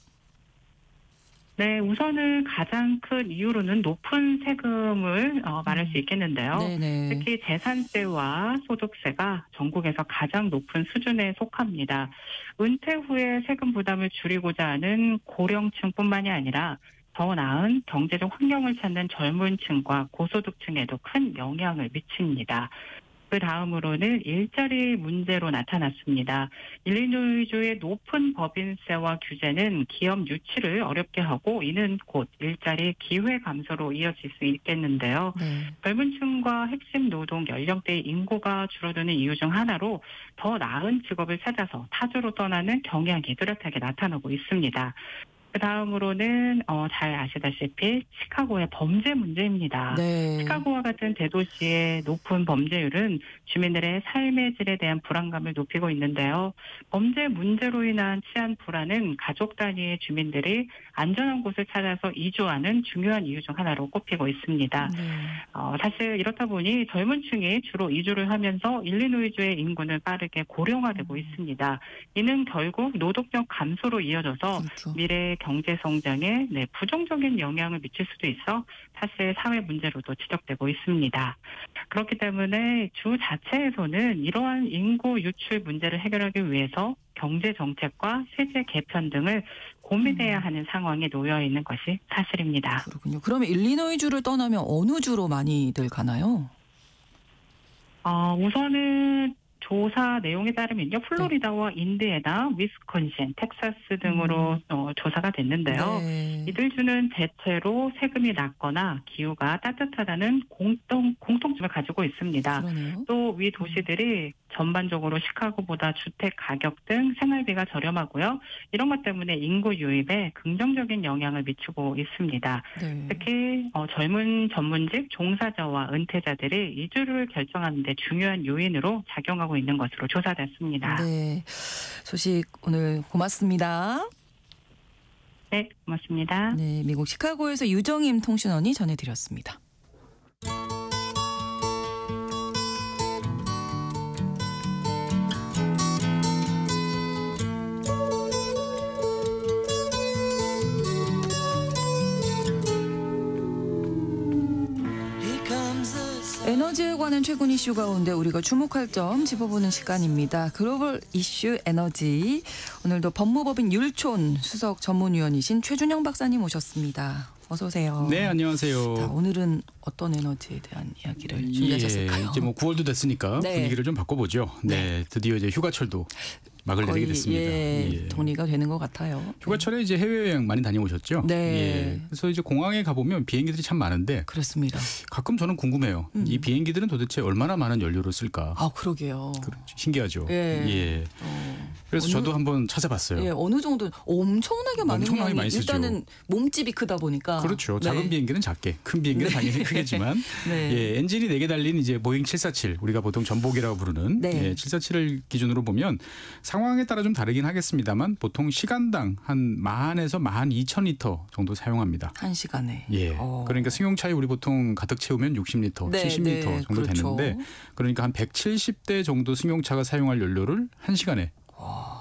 네, 우선은 가장 큰 이유로는 높은 세금을 말할 수 있겠는데요. 네네. 특히 재산세와 소득세가 전국에서 가장 높은 수준에 속합니다. 은퇴 후에 세금 부담을 줄이고자 하는 고령층뿐만이 아니라 더 나은 경제적 환경을 찾는 젊은 층과 고소득층에도 큰 영향을 미칩니다. 그 다음으로는 일자리 문제로 나타났습니다. 일리노이주의 높은 법인세와 규제는 기업 유치를 어렵게 하고 이는 곧 일자리 기회 감소로 이어질 수 있겠는데요. 네. 젊은 층과 핵심 노동 연령대의 인구가 줄어드는 이유 중 하나로 더 나은 직업을 찾아서 타주로 떠나는 경향이 뚜렷하게 나타나고 있습니다. 그 다음으로는 잘 아시다시피 시카고의 범죄 문제입니다. 네. 시카고와 같은 대도시의 높은 범죄율은 주민들의 삶의 질에 대한 불안감을 높이고 있는데요. 범죄 문제로 인한 치안 불안은 가족 단위의 주민들이 안전한 곳을 찾아서 이주하는 중요한 이유 중 하나로 꼽히고 있습니다. 네. 사실 이렇다 보니 젊은 층이 주로 이주를 하면서 일리노이주의 인구는 빠르게 고령화되고 있습니다. 이는 결국 노동력 감소로 이어져서 그렇죠. 미래 경제 성장에 부정적인 영향을 미칠 수도 있어 사실 사회 문제로도 지적되고 있습니다. 그렇기 때문에 주 자체에서는 이러한 인구 유출 문제를 해결하기 위해서 경제 정책과 세제 개편 등을 고민해야 하는 상황에 놓여 있는 것이 사실입니다. 그렇군요. 그러면 일리노이주를 떠나면 어느 주로 많이들 가나요? 우선은 조사 내용에 따르면요. 플로리다와 인디애나, 위스콘신, 텍사스 등으로 조사가 됐는데요. 네. 이들 주는 대체로 세금이 낮거나 기후가 따뜻하다는 공통점을 가지고 있습니다. 그러네요. 또 위 도시들이 전반적으로 시카고보다 주택 가격 등 생활비가 저렴하고요. 이런 것 때문에 인구 유입에 긍정적인 영향을 미치고 있습니다. 네. 특히 젊은 전문직 종사자와 은퇴자들이 이주를 결정하는 데 중요한 요인으로 작용하고 있는 것으로 조사됐습니다. 네. 소식 오늘 고맙습니다. 네, 고맙습니다. 네, 미국 시카고에서 유정임 통신원이 전해드렸습니다. 에너지에 관한 최근 이슈 가운데 우리가 주목할 점 짚어보는 시간입니다. 글로벌 이슈 에너지. 오늘도 법무법인 율촌 수석 전문위원이신 최준영 박사님 모셨습니다. 어서 오세요. 네, 안녕하세요. 자, 오늘은 어떤 에너지에 대한 이야기를 준비하셨을까요? 이제 뭐 9월도 됐으니까 네. 분위기를 좀 바꿔보죠. 네, 드디어 이제 휴가철도 막을 내리게 됐습니다. 정리가 되는 것 같아요. 휴가철에 이제 해외여행 많이 다녀오셨죠? 네. 예. 그래서 이제 공항에 가보면 비행기들이 참 많은데 그렇습니다. 가끔 저는 궁금해요. 이 비행기들은 도대체 얼마나 많은 연료를 쓸까? 아, 그러게요. 신기하죠. 예. 예. 그래서 저도 한번 찾아봤어요. 예, 어느 정도 엄청나게 많은 엄청나게 많이 쓰죠. 일단은 몸집이 크다 보니까. 그렇죠. 작은 네. 비행기는 작게, 큰 비행기는 당연히 크겠지만 네. 예, 엔진이 4개 달린 이제 보잉 747 우리가 보통 전복이라고 부르는 네. 예, 747을 기준으로 보면 상황에 따라 좀 다르긴 하겠습니다만 보통 시간당 한 10,000에서 12,000리터 정도 사용합니다. 1시간에. 예. 그러니까 승용차에 우리 보통 가득 채우면 60리터, 네, 70리터 네, 정도 그렇죠. 되는데 그러니까 한 170대 정도 승용차가 사용할 연료를 1시간에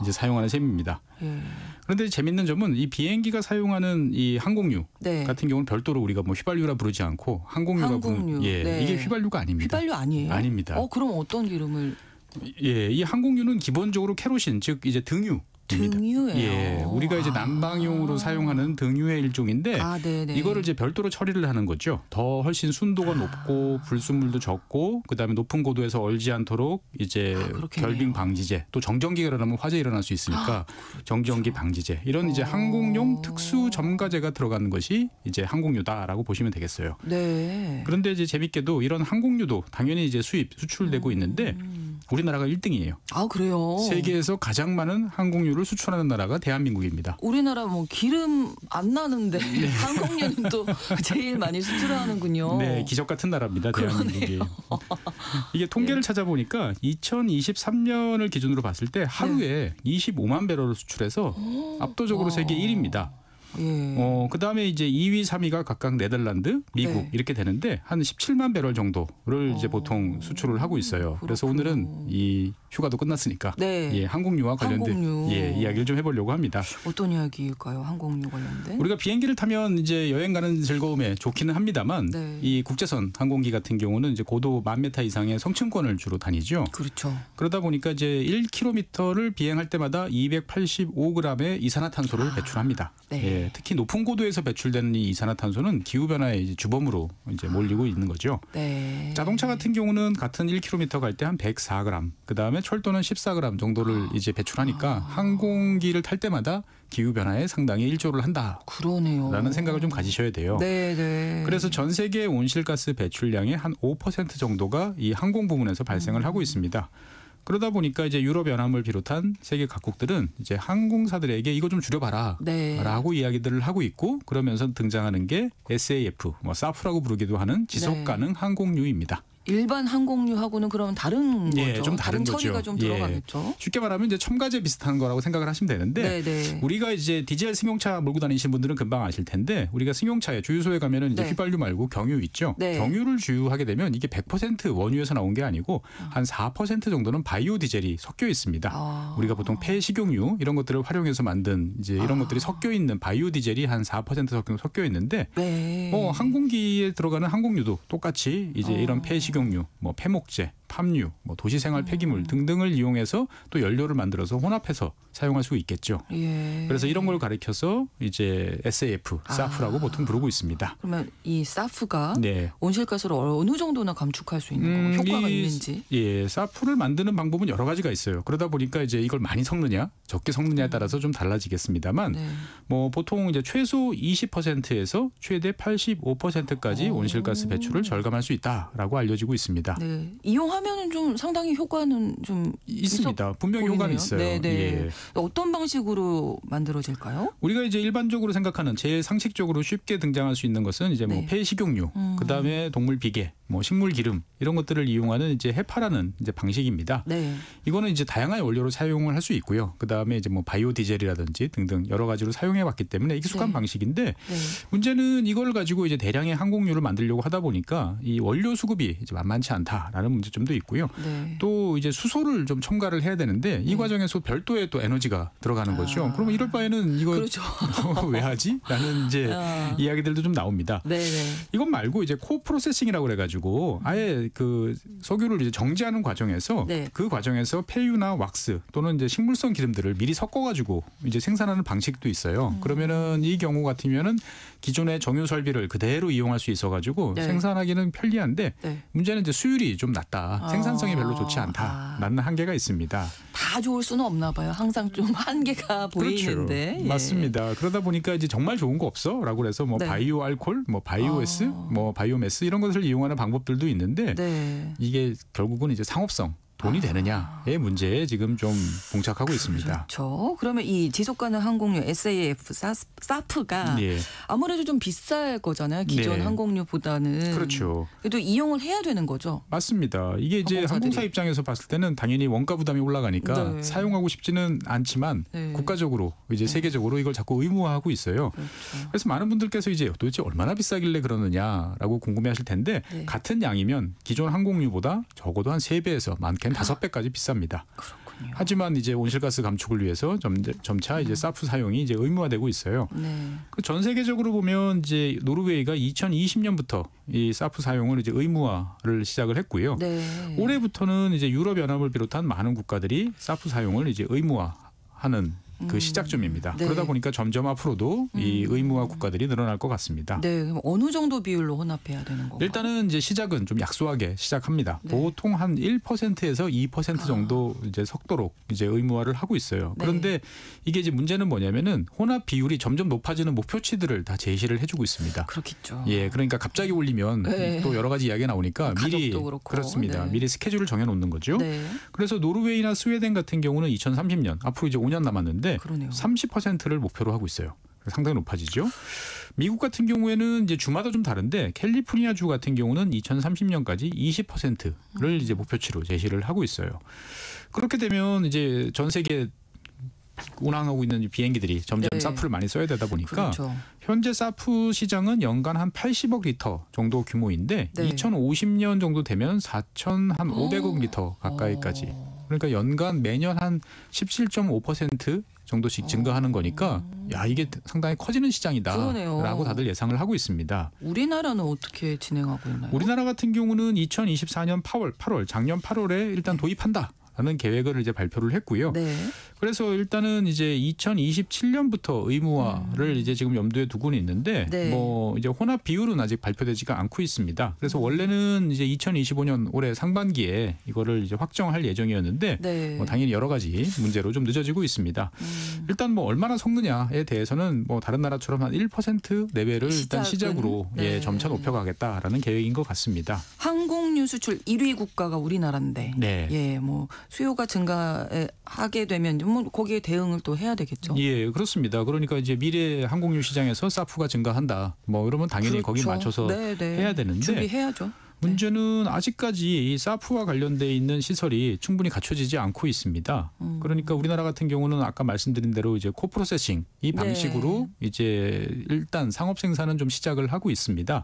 이제 사용하는 셈입니다. 예. 그런데 재밌는 점은 이 비행기가 사용하는 이 항공유 네. 같은 경우는 별도로 우리가 뭐 휘발유라 부르지 않고 항공유가 예. 네. 이게 휘발유가 아닙니다. 휘발유 아니에요? 아닙니다. 그럼 어떤 기름을? 예, 이 항공유는 기본적으로 케로신 즉 이제 등유. 등유예요. 예, 우리가 이제 난방용으로 사용하는 등유의 일종인데 네네. 이거를 이제 별도로 처리를 하는 거죠. 더 훨씬 순도가 높고 불순물도 적고 그다음에 높은 고도에서 얼지 않도록 이제 그렇겠네요. 결빙 방지제 또 정전기가 일어나면 화재 일어날 수 있으니까 정전기 방지제 이런 이제 항공용 특수 점가제가 들어가는 것이 이제 항공유다라고 보시면 되겠어요. 네. 그런데 이제 재밌게도 이런 항공유도 당연히 이제 수출되고 있는데 우리나라가 1등이에요. 아, 그래요? 세계에서 가장 많은 항공유를 수출하는 나라가 대한민국입니다. 우리나라 뭐 기름 안 나는데 항공유는 또 제일 많이 수출하는군요. 네, 기적 같은 나라입니다. 대한민국이. 이게 통계를 찾아보니까 2023년을 기준으로 봤을 때 하루에 25만 배럴을 수출해서 압도적으로 세계 1위입니다. 예. 그다음에 이제 2위, 3위가 각각 네덜란드, 미국 네. 이렇게 되는데 한 17만 배럴 정도를 이제 보통 수출을 하고 있어요. 그래서 그렇군요. 오늘은 이 휴가도 끝났으니까 네. 예, 항공유와 관련된 항공유. 예, 이야기를 좀 해보려고 합니다. 어떤 이야기일까요? 항공유 관련된? 우리가 비행기를 타면 이제 여행 가는 즐거움에 좋기는 합니다만 네. 이 국제선 항공기 같은 경우는 이제 고도 10,000m 이상의 성층권을 주로 다니죠. 그렇죠. 그러다 보니까 이제 1km를 비행할 때마다 285g의 이산화탄소를 배출합니다. 네. 예, 특히 높은 고도에서 배출되는 이 이산화탄소는 기후 변화의 이제 주범으로 이제 몰리고 있는 거죠. 네. 자동차 같은 경우는 같은 1km 갈 때 한 104g, 그 다음에 철도는 14g 정도를 이제 배출하니까 항공기를 탈 때마다 기후 변화에 상당히 일조를 한다라는 그러네요. 생각을 좀 가지셔야 돼요. 네, 네. 그래서 전 세계 온실가스 배출량의 한 5% 정도가 이 항공 부문에서 발생을 하고 있습니다. 그러다 보니까 이제 유럽 연합을 비롯한 세계 각국들은 이제 항공사들에게 이거 좀 줄여봐라라고 네. 이야기들을 하고 있고 그러면서 등장하는 게 SAF, 뭐 사프라고 부르기도 하는 지속 가능 항공유입니다. 일반 항공유하고는 그러면 다른 예, 거죠? 좀 다른 거죠. 처리가 좀 예. 들어가겠죠? 쉽게 말하면 이제 첨가제 비슷한 거라고 생각을 하시면 되는데 네. 우리가 이제 디젤 승용차 몰고 다니시는 분들은 금방 아실 텐데 우리가 승용차에 주유소에 가면은 이제 네. 휘발유 말고 경유 있죠. 네. 경유를 주유하게 되면 이게 100% 원유에서 나온 게 아니고 한 4% 정도는 바이오 디젤이 섞여 있습니다. 우리가 보통 폐식용유 이런 것들을 활용해서 만든 이제 이런 것들이 섞여 있는 바이오 디젤이 한 4% 섞여 있는데 네. 항공기에 들어가는 항공유도 똑같이 이제 이런 폐식용유, 뭐 폐목재, 팜유, 뭐 도시생활 폐기물 등등을 이용해서 또 연료를 만들어서 혼합해서 사용할 수 있겠죠. 예. 그래서 이런 걸 가리켜서 이제 SAF, 사프라고 보통 부르고 있습니다. 그러면 이 사프가 네. 온실가스를 어느 정도나 감축할 수 있는 거고 효과가 있는지? 예, 사프를 만드는 방법은 여러 가지가 있어요. 그러다 보니까 이제 이걸 많이 섞느냐, 적게 섞느냐에 따라서 좀 달라지겠습니다만, 네. 뭐 보통 이제 최소 20%에서 최대 85%까지 온실가스 배출을 절감할 수 있다라고 알려지고 있습니다. 네. 이용하면은 좀 상당히 효과는 좀 있습니다. 분명히 보이네요. 효과는 있어요. 네. 예. 어떤 방식으로 만들어질까요? 우리가 이제 일반적으로 생각하는 제일 상식적으로 쉽게 등장할 수 있는 것은 이제 뭐 네. 폐식용유, 그다음에 동물 비계, 뭐 식물 기름 이런 것들을 이용하는 이제 해파라는 이제 방식입니다. 네. 이거는 이제 다양한 원료로 사용을 할 수 있고요. 그다음에 이제 뭐 바이오 디젤이라든지 등등 여러 가지로 사용해 왔기 때문에 익숙한 네. 방식인데 네. 문제는 이걸 가지고 이제 대량의 항공유를 만들려고 하다 보니까 이 원료 수급이 이제 만만치 않다라는 문제점도 있고요. 네. 또 이제 수소를 좀 첨가를 해야 되는데 이 과정에서 별도의 또 에너지가 들어가는 거죠. 그러면 이럴 바에는 이거 그렇죠. 왜 하지? 라는 이제 이야기들도 좀 나옵니다. 네. 이것 말고 이제 코프로세싱이라고 그래가지고 가지고 아예 그 석유를 이제 정제하는 과정에서 네. 그 과정에서 폐유나 왁스 또는 이제 식물성 기름들을 미리 섞어 가지고 이제 생산하는 방식도 있어요. 그러면은 이 경우 같으면은 기존의 정유 설비를 그대로 이용할 수 있어 가지고 네. 생산하기는 편리한데 네. 문제는 이제 수율이 좀 낮다. 생산성이 별로 좋지 않다라는 한계가 있습니다. 다 좋을 수는 없나 봐요. 항상 좀 한계가 보이는데. 그렇죠. 예. 맞습니다. 그러다 보니까 이제 정말 좋은 거 없어라고 그래서 뭐 네. 바이오 알콜, 뭐 바이오에스, 뭐 바이오매스 이런 것을 이용하는 방법들도 있는데 네. 이게 결국은 이제 상업성 돈이 되느냐의 문제에 지금 좀 봉착하고 있습니다. 그렇죠. 그러면 이 지속 가능 항공유 SAF, 사프가 예. 아무래도 좀 비쌀 거잖아요. 기존 네. 항공유보다는. 그렇죠. 그래도 이용을 해야 되는 거죠. 맞습니다. 이게 이제 항공사들이. 항공사 입장에서 봤을 때는 당연히 원가 부담이 올라가니까 네. 사용하고 싶지는 않지만 네. 국가적으로 이제 세계적으로 이걸 자꾸 의무화하고 있어요. 그렇죠. 그래서 많은 분들께서 이제 도대체 얼마나 비싸길래 그러느냐라고 궁금해하실 텐데 네. 같은 양이면 기존 항공유보다 적어도 한 3배에서 많게는 5배까지 비쌉니다. 그렇군요. 하지만 이제 온실가스 감축을 위해서 점차 이제 사프 사용이 이제 의무화되고 있어요. 네. 그 전 세계적으로 보면 이제 노르웨이가 2020년부터 이 사프 사용을 이제 의무화를 시작을 했고요. 네. 올해부터는 이제 유럽 연합을 비롯한 많은 국가들이 사프 사용을 이제 의무화하는 그 시작점입니다. 네. 그러다 보니까 점점 앞으로도 이 의무화 국가들이 늘어날 것 같습니다. 네. 그럼 어느 정도 비율로 혼합해야 되는 건가요? 일단은 이제 시작은 좀 약소하게 시작합니다. 네. 보통 한 1%에서 2% 정도 이제 섞도록 이제 의무화를 하고 있어요. 네. 그런데 이게 이제 문제는 뭐냐면은 혼합 비율이 점점 높아지는 목표치들을 다 제시를 해주고 있습니다. 그렇겠죠. 예, 그러니까 갑자기 올리면 네. 또 여러 가지 이야기가 나오니까 미리 가격도 그렇고. 그렇습니다. 네. 미리 스케줄을 정해놓는 거죠. 네. 그래서 노르웨이나 스웨덴 같은 경우는 2030년 앞으로 이제 5년 남았는데 그러네요. 30%를 목표로 하고 있어요. 상당히 높아지죠. 미국 같은 경우에는 이제 주마다 좀 다른데 캘리포니아주 같은 경우는 2030년까지 20%를 이제 목표치로 제시를 하고 있어요. 그렇게 되면 이제 전 세계 운항하고 있는 비행기들이 점점 네. 사프를 많이 써야 되다 보니까 그렇죠. 현재 사프 시장은 연간 한 80억 리터 정도 규모인데 네. 2050년 정도 되면 4,500억 리터 가까이까지. 그러니까 연간 매년 한 17.5% 정도씩 증가하는 거니까 야 이게 상당히 커지는 시장이다라고 그러네요. 다들 예상을 하고 있습니다. 우리나라는 어떻게 진행하고 있나요? 우리나라 같은 경우는 2024년 8월 작년 8월에 일단 도입한다라는 계획을 이제 발표를 했고요. 네. 그래서 일단은 이제 2027년부터 의무화를 이제 지금 염두에 두고는 있는데 네. 뭐 이제 혼합 비율은 아직 발표되지가 않고 있습니다. 그래서 원래는 이제 2025년 올해 상반기에 이거를 이제 확정할 예정이었는데 네. 뭐 당연히 여러 가지 문제로 좀 늦어지고 있습니다. 일단 뭐 얼마나 섞느냐에 대해서는 뭐 다른 나라처럼 한 1% 내외를 일단 시작은? 시작으로 네. 예, 점차 높여가겠다라는 계획인 것 같습니다. 항공유 수출 1위 국가가 우리나라인데, 네. 예, 뭐 수요가 증가하게 되면 뭐 거기에 대응을 또 해야 되겠죠. 예, 그렇습니다. 그러니까 이제 미래 항공유 시장에서 사프가 증가한다. 뭐 이러면 당연히 거기 그렇죠. 맞춰서 네, 네. 해야 되는데 준비해야죠. 문제는 아직까지 이 사프와 관련돼 있는 시설이 충분히 갖춰지지 않고 있습니다. 그러니까 우리나라 같은 경우는 아까 말씀드린 대로 이제 코프로세싱 이 방식으로 이제 일단 상업 생산은 좀 시작을 하고 있습니다.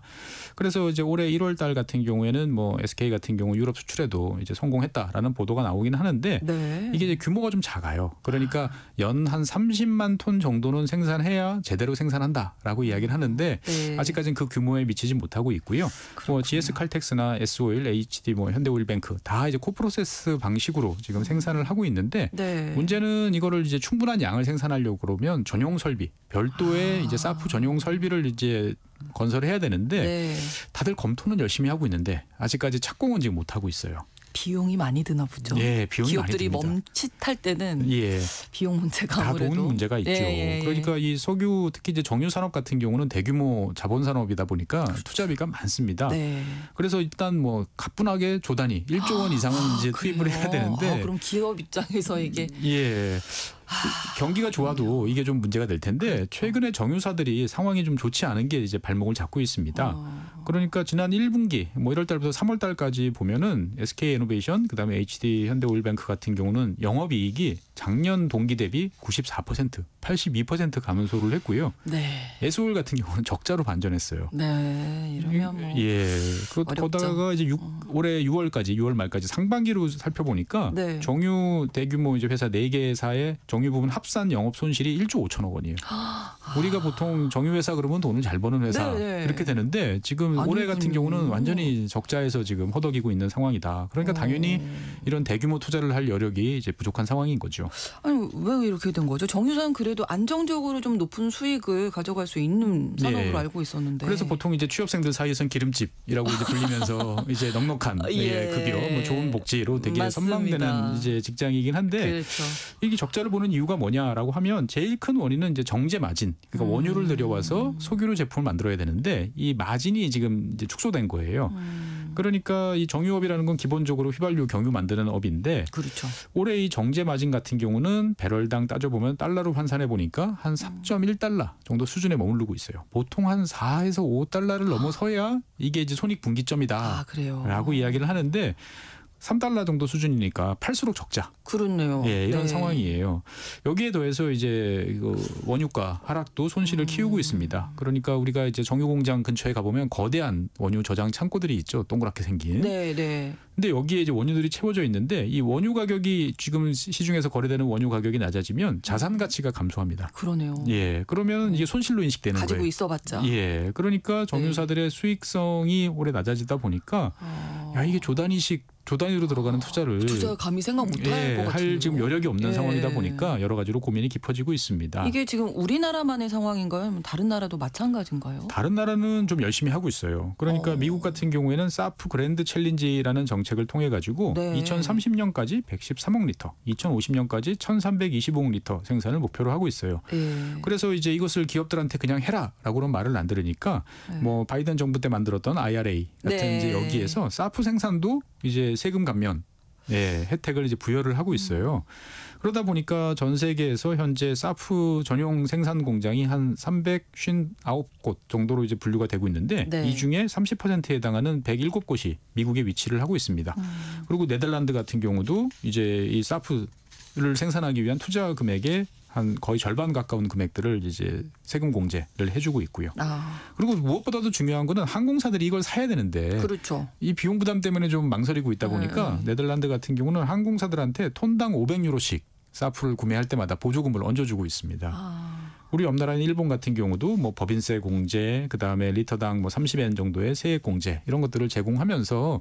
그래서 이제 올해 1월 달 같은 경우에는 뭐 SK 같은 경우 유럽 수출에도 이제 성공했다라는 보도가 나오긴 하는데 네. 이게 이제 규모가 좀 작아요. 그러니까 연 한 30만 톤 정도는 생산해야 제대로 생산한다라고 이야기를 하는데 네. 아직까지는 그 규모에 미치지 못하고 있고요. 뭐 GS 칼텍스나 S-오일, HD, 뭐 현대오일뱅크 다 이제 코프로세스 방식으로 지금 생산을 하고 있는데 네. 문제는 이거를 이제 충분한 양을 생산하려고 그러면 전용 설비, 별도의 이제 사프 전용 설비를 이제 건설해야 되는데 네. 다들 검토는 열심히 하고 있는데 아직까지 착공은 지금 못 하고 있어요. 비용이 많이 드나 보죠. 예, 비용이 기업들이 많이 듭니다. 멈칫할 때는 예. 비용 문제가 다 아무래도 돈 문제가 있죠. 예, 예. 그러니까 이 석유 특히 이제 정유 산업 같은 경우는 대규모 자본 산업이다 보니까 투자비가 많습니다. 네. 그래서 일단 뭐 가뿐하게 조단위 1조 원 이상은 이제 투입을 그래요? 해야 되는데 그럼 기업 입장에서 이게 예. 경기가 좋아도 이게 좀 문제가 될 텐데 최근에 정유사들이 상황이 좀 좋지 않은 게 이제 발목을 잡고 있습니다. 그러니까 지난 1분기 뭐 1월 달부터 3월 달까지 보면은 SK이노베이션 그다음에 HD 현대오일뱅크 같은 경우는 영업이익이 작년 동기 대비 94%, 82% 감소를 했고요. 네. S-오일 같은 경우는 적자로 반전했어요. 네. 이러면 뭐 예. 어렵죠. 거다가 이제 올해 6월 말까지 상반기로 살펴보니까 네. 정유 대규모 이제 회사 4개사의 정유 부분 합산 영업 손실이 1조 5천억 원이에요. 우리가 보통 정유 회사 그러면 돈을 잘 버는 회사 네, 네. 이렇게 되는데 지금 올해 같은 경우는 완전히 적자에서 지금 허덕이고 있는 상황이다. 그러니까 당연히 이런 대규모 투자를 할 여력이 이제 부족한 상황인 거죠. 아니 왜 이렇게 된 거죠? 정유사는 그래도 안정적으로 좀 높은 수익을 가져갈 수 있는 산업으로 알고 있었는데. 그래서 보통 이제 취업생들 사이에서는 기름집이라고 이제 불리면서 이제 넉넉한 급여, 뭐 좋은 복지로 되게 맞습니다. 선망되는 이제 직장이긴 한데 그렇죠. 이게 적자를 보는 이유가 뭐냐라고 하면 제일 큰 원인은 이제 정제 마진, 그러니까 원유를 들여와서 석유로 제품을 만들어야 되는데 이 마진이 지금 이제 축소된 거예요. 그러니까 이 정유업이라는 건 기본적으로 휘발유, 경유 만드는 업인데 그렇죠. 올해 이 정제 마진 같은 경우는 배럴당 따져보면 달러로 환산해 보니까 한 3.1달러 정도 수준에 머무르고 있어요. 보통 한 4에서 5달러를 넘어서야 이게 이제 손익분기점이다. 그래요. 라고 이야기를 하는데 3달러 정도 수준이니까 팔수록 적자. 그렇네요. 예, 이런 상황이에요. 여기에 더해서 이제 원유가 하락도 손실을 키우고 있습니다. 그러니까 우리가 이제 정유공장 근처에 가보면 거대한 원유 저장 창고들이 있죠. 동그랗게 생긴. 네. 근데 여기에 이제 원유들이 채워져 있는데 이 원유 가격이 지금 시중에서 거래되는 원유 가격이 낮아지면 자산 가치가 감소합니다. 그러네요. 예, 그러면 이게 손실로 인식되는 가지고 거예요. 있어봤자. 예, 그러니까 정유사들의 수익성이 올해 낮아지다 보니까 야 이게 조 단위로 들어가는 투자를 감히 생각 못할 것 같아요. 할 지금 여력이 없는 상황이다 보니까 여러 가지로 고민이 깊어지고 있습니다. 이게 지금 우리나라만의 상황인가요? 아니면 다른 나라도 마찬가지인가요? 다른 나라는 좀 열심히 하고 있어요. 그러니까 미국 같은 경우에는 사프 그랜드 챌린지라는 정책을 통해 가지고 2030년까지 113억 리터, 2050년까지 1325억 리터 생산을 목표로 하고 있어요. 그래서 이제 이것을 기업들한테 그냥 해라라고는 말을 안 들으니까 뭐 바이든 정부 때 만들었던 IRA 같은 이제 여기에서 사프 생산도 이제 세금 감면 혜택을 이제 부여를 하고 있어요. 그러다 보니까 전 세계에서 현재 사프 전용 생산 공장이 한 359곳 정도로 이제 분류가 되고 있는데 이 중에 30%에 해당하는 107곳이 미국에 위치를 하고 있습니다. 그리고 네덜란드 같은 경우도 이제 이 사프를 생산하기 위한 투자 금액의 한 거의 절반 가까운 금액들을 이제 세금 공제를 해주고 있고요. 그리고 무엇보다도 중요한 거는 항공사들이 이걸 사야 되는데 그렇죠. 이 비용 부담 때문에 좀 망설이고 있다 보니까 네덜란드 같은 경우는 항공사들한테 톤당 500유로씩 사프를 구매할 때마다 보조금을 얹어주고 있습니다. 우리 옆 나라인 일본 같은 경우도 뭐 법인세 공제, 그다음에 리터당 뭐 30엔 정도의 세액 공제 이런 것들을 제공하면서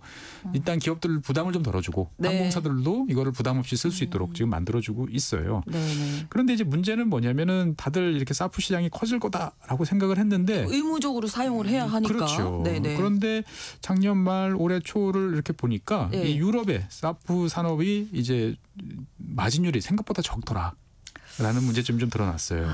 일단 기업들 부담을 좀 덜어주고 항공사들도 이거를 부담 없이 쓸 수 있도록 지금 만들어주고 있어요. 그런데 이제 문제는 뭐냐면은 다들 이렇게 사프 시장이 커질 거다라고 생각을 했는데 의무적으로 사용을 해야 하니까. 그렇죠. 그런데 작년 말 올해 초를 이렇게 보니까 이 유럽의 사프 산업이 이제 마진율이 생각보다 적더라. 라는 문제점이 좀 드러났어요.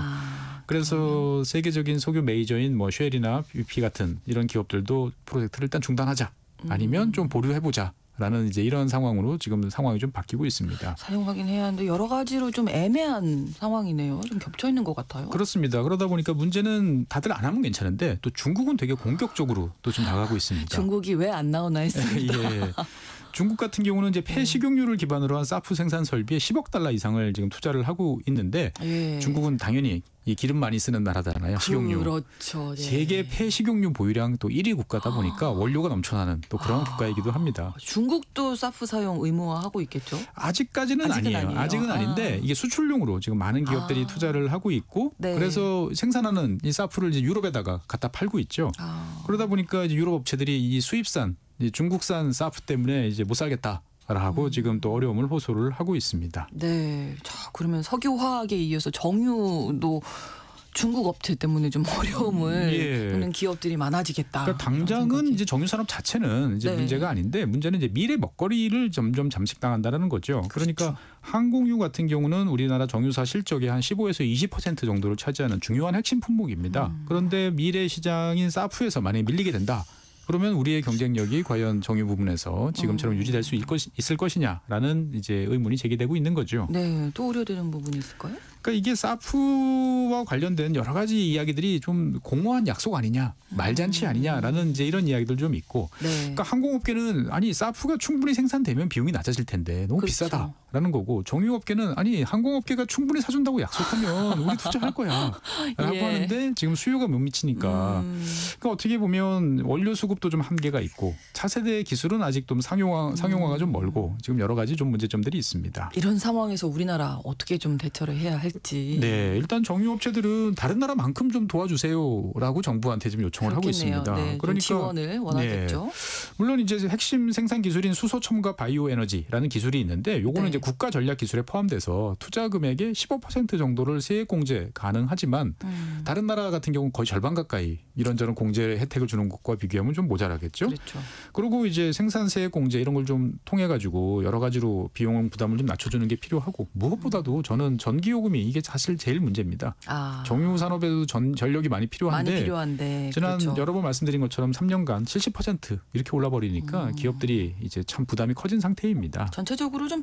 그래서 세계적인 석유 메이저인 뭐 쉘이나 BP 같은 이런 기업들도 프로젝트를 일단 중단하자. 아니면 좀 보류해보자. 라는 이제 이런 상황으로 지금 상황이 좀 바뀌고 있습니다. 사용하긴 해야 하는데 여러 가지로 좀 애매한 상황이네요. 좀 겹쳐 있는 것 같아요. 그렇습니다. 그러다 보니까 문제는 다들 안 하면 괜찮은데 또 중국은 되게 공격적으로 또 좀 나가고 있습니다. 중국이 왜 안 나오나 했습니다. 중국 같은 경우는 이제 폐식용유를 기반으로 한 사프 생산 설비에 10억 달러 이상을 지금 투자를 하고 있는데 중국은 당연히 이 기름 많이 쓰는 나라잖아요. 식용유. 그렇죠. 세계 폐식용유 보유량 또 1위 국가다 보니까 원료가 넘쳐나는 또 그런 국가이기도 합니다. 중국도 사프 사용 의무화하고 있겠죠? 아직까지는 아니에요. 아직은 아닌데 이게 수출용으로 지금 많은 기업들이 투자를 하고 있고 그래서 생산하는 이 사프를 이제 유럽에다가 갖다 팔고 있죠. 그러다 보니까 이제 유럽 업체들이 이 수입산 중국산 사프 때문에 이제 못 살겠다라고 지금 또 어려움을 호소를 하고 있습니다. 네, 자 그러면 석유화학에 이어서 정유도 중국 업체 때문에 좀 어려움을 겪는 기업들이 많아지겠다. 그러니까 당장은 이제 정유 산업 자체는 이제 문제가 아닌데 문제는 이제 미래 먹거리를 점점 잠식당한다는 거죠. 그러니까 항공유 같은 경우는 우리나라 정유사 실적의 한 15에서 20% 정도를 차지하는 중요한 핵심 품목입니다. 그런데 미래 시장인 사프에서 만약에 밀리게 된다. 그러면 우리의 경쟁력이 과연 정유 부분에서 지금처럼 유지될 수 있을 것이냐라는 이제 의문이 제기되고 있는 거죠. 네, 또 우려되는 부분이 있을까요? 그러니까 이게 사프와 관련된 여러 가지 이야기들이 좀 공허한 약속 아니냐, 말잔치 아니냐라는 이제 이런 이야기들 좀 있고, 그러니까 항공업계는 아니 사프가 충분히 생산되면 비용이 낮아질 텐데 너무 비싸다라는 거고, 정유업계는 아니 항공업계가 충분히 사준다고 약속하면 우리 투자할 거야라고 하는데 지금 수요가 못 미치니까, 그러니까 어떻게 보면 원료 수급도 좀 한계가 있고 차세대 기술은 아직 좀 상용화가 좀 멀고 지금 여러 가지 좀 문제점들이 있습니다. 이런 상황에서 우리나라 어떻게 좀 대처를 해야 할지. 잘했지. 네, 일단 정유업체들은 다른 나라만큼 좀 도와주세요라고 정부한테 좀 요청을 하고 그렇겠네요. 있습니다. 네, 그러니까 지원을 원하겠죠. 네, 물론 이제 핵심 생산 기술인 수소 첨가 바이오 에너지라는 기술이 있는데 요거는 네. 이제 국가 전략 기술에 포함돼서 투자 금액의 15% 정도를 세액 공제 가능하지만 다른 나라 같은 경우는 거의 절반 가까이 이런저런 공제 혜택을 주는 것과 비교하면 좀 모자라겠죠. 그렇죠. 그리고 이제 생산 세액 공제 이런 걸 좀 통해 가지고 여러 가지로 비용 부담을 좀 낮춰주는 게 필요하고 무엇보다도 저는 전기요금이 이게 사실 제일 문제입니다. 정유 산업에도 전력이 많이 필요한데 지난 그렇죠. 여러 번 말씀드린 것처럼 3년간 70% 이렇게 올라버리니까 기업들이 이제 참 부담이 커진 상태입니다. 전체적으로 좀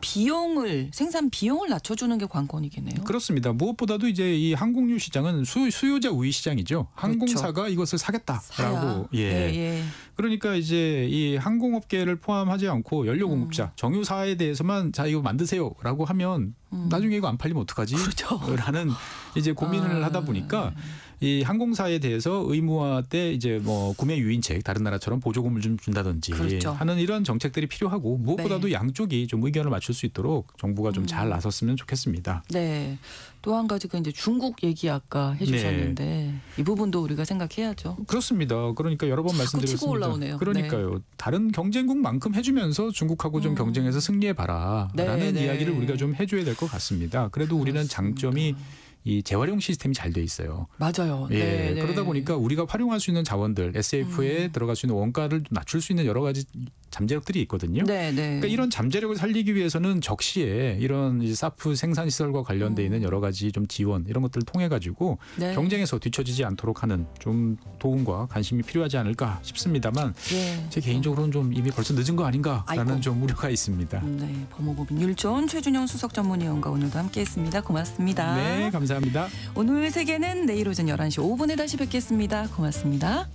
생산 비용을 낮춰주는 게 관건이겠네요. 그렇습니다. 무엇보다도 이제 이 항공유 시장은 수요자 우위 시장이죠. 항공사가 이것을 사겠다라고. 예. 그러니까 이제 이 항공업계를 포함하지 않고 연료 공급자, 정유사에 대해서만 자 이거 만드세요라고 하면 나중에 이거 안 팔리면 어떡하지? 그렇죠. 라는 이제 고민을 하다 보니까 이 항공사에 대해서 의무화 때 이제 뭐 구매 유인책 다른 나라처럼 보조금을 좀 준다든지 그렇죠. 하는 이런 정책들이 필요하고 무엇보다도 네. 양쪽이 좀 의견을 맞출 수 있도록 정부가 좀 잘 나섰으면 좋겠습니다. 네. 또 한 가지가 이제 중국 얘기 아까 해주셨는데 이 부분도 우리가 생각해야죠. 그렇습니다. 그러니까 여러 번 치고 말씀드렸습니다. 올라오네요. 그러니까요. 다른 경쟁국만큼 해주면서 중국하고 좀 경쟁해서 승리해봐라라는 네. 이야기를 우리가 좀 해줘야 될 것 같습니다. 그래도 우리는 장점이 이 재활용 시스템이 잘 돼 있어요. 맞아요. 예, 그러다 보니까 우리가 활용할 수 있는 자원들, SF에 들어갈 수 있는 원가를 낮출 수 있는 여러 가지 잠재력들이 있거든요. 그러니까 이런 잠재력을 살리기 위해서는 적시에 이런 이제 사프 생산 시설과 관련돼 있는 여러 가지 좀 지원 이런 것들을 통해 가지고 경쟁에서 뒤처지지 않도록 하는 좀 도움과 관심이 필요하지 않을까 싶습니다만 제 개인적으로는 좀 이미 벌써 늦은 거 아닌가라는 좀 우려가 있습니다. 네, 법무법인 율전 최준영 수석 전문위원과 오늘도 함께했습니다. 고맙습니다. 네, 감사합니다. 오늘 세계는 내일 오전 11시 5분에 다시 뵙겠습니다. 고맙습니다.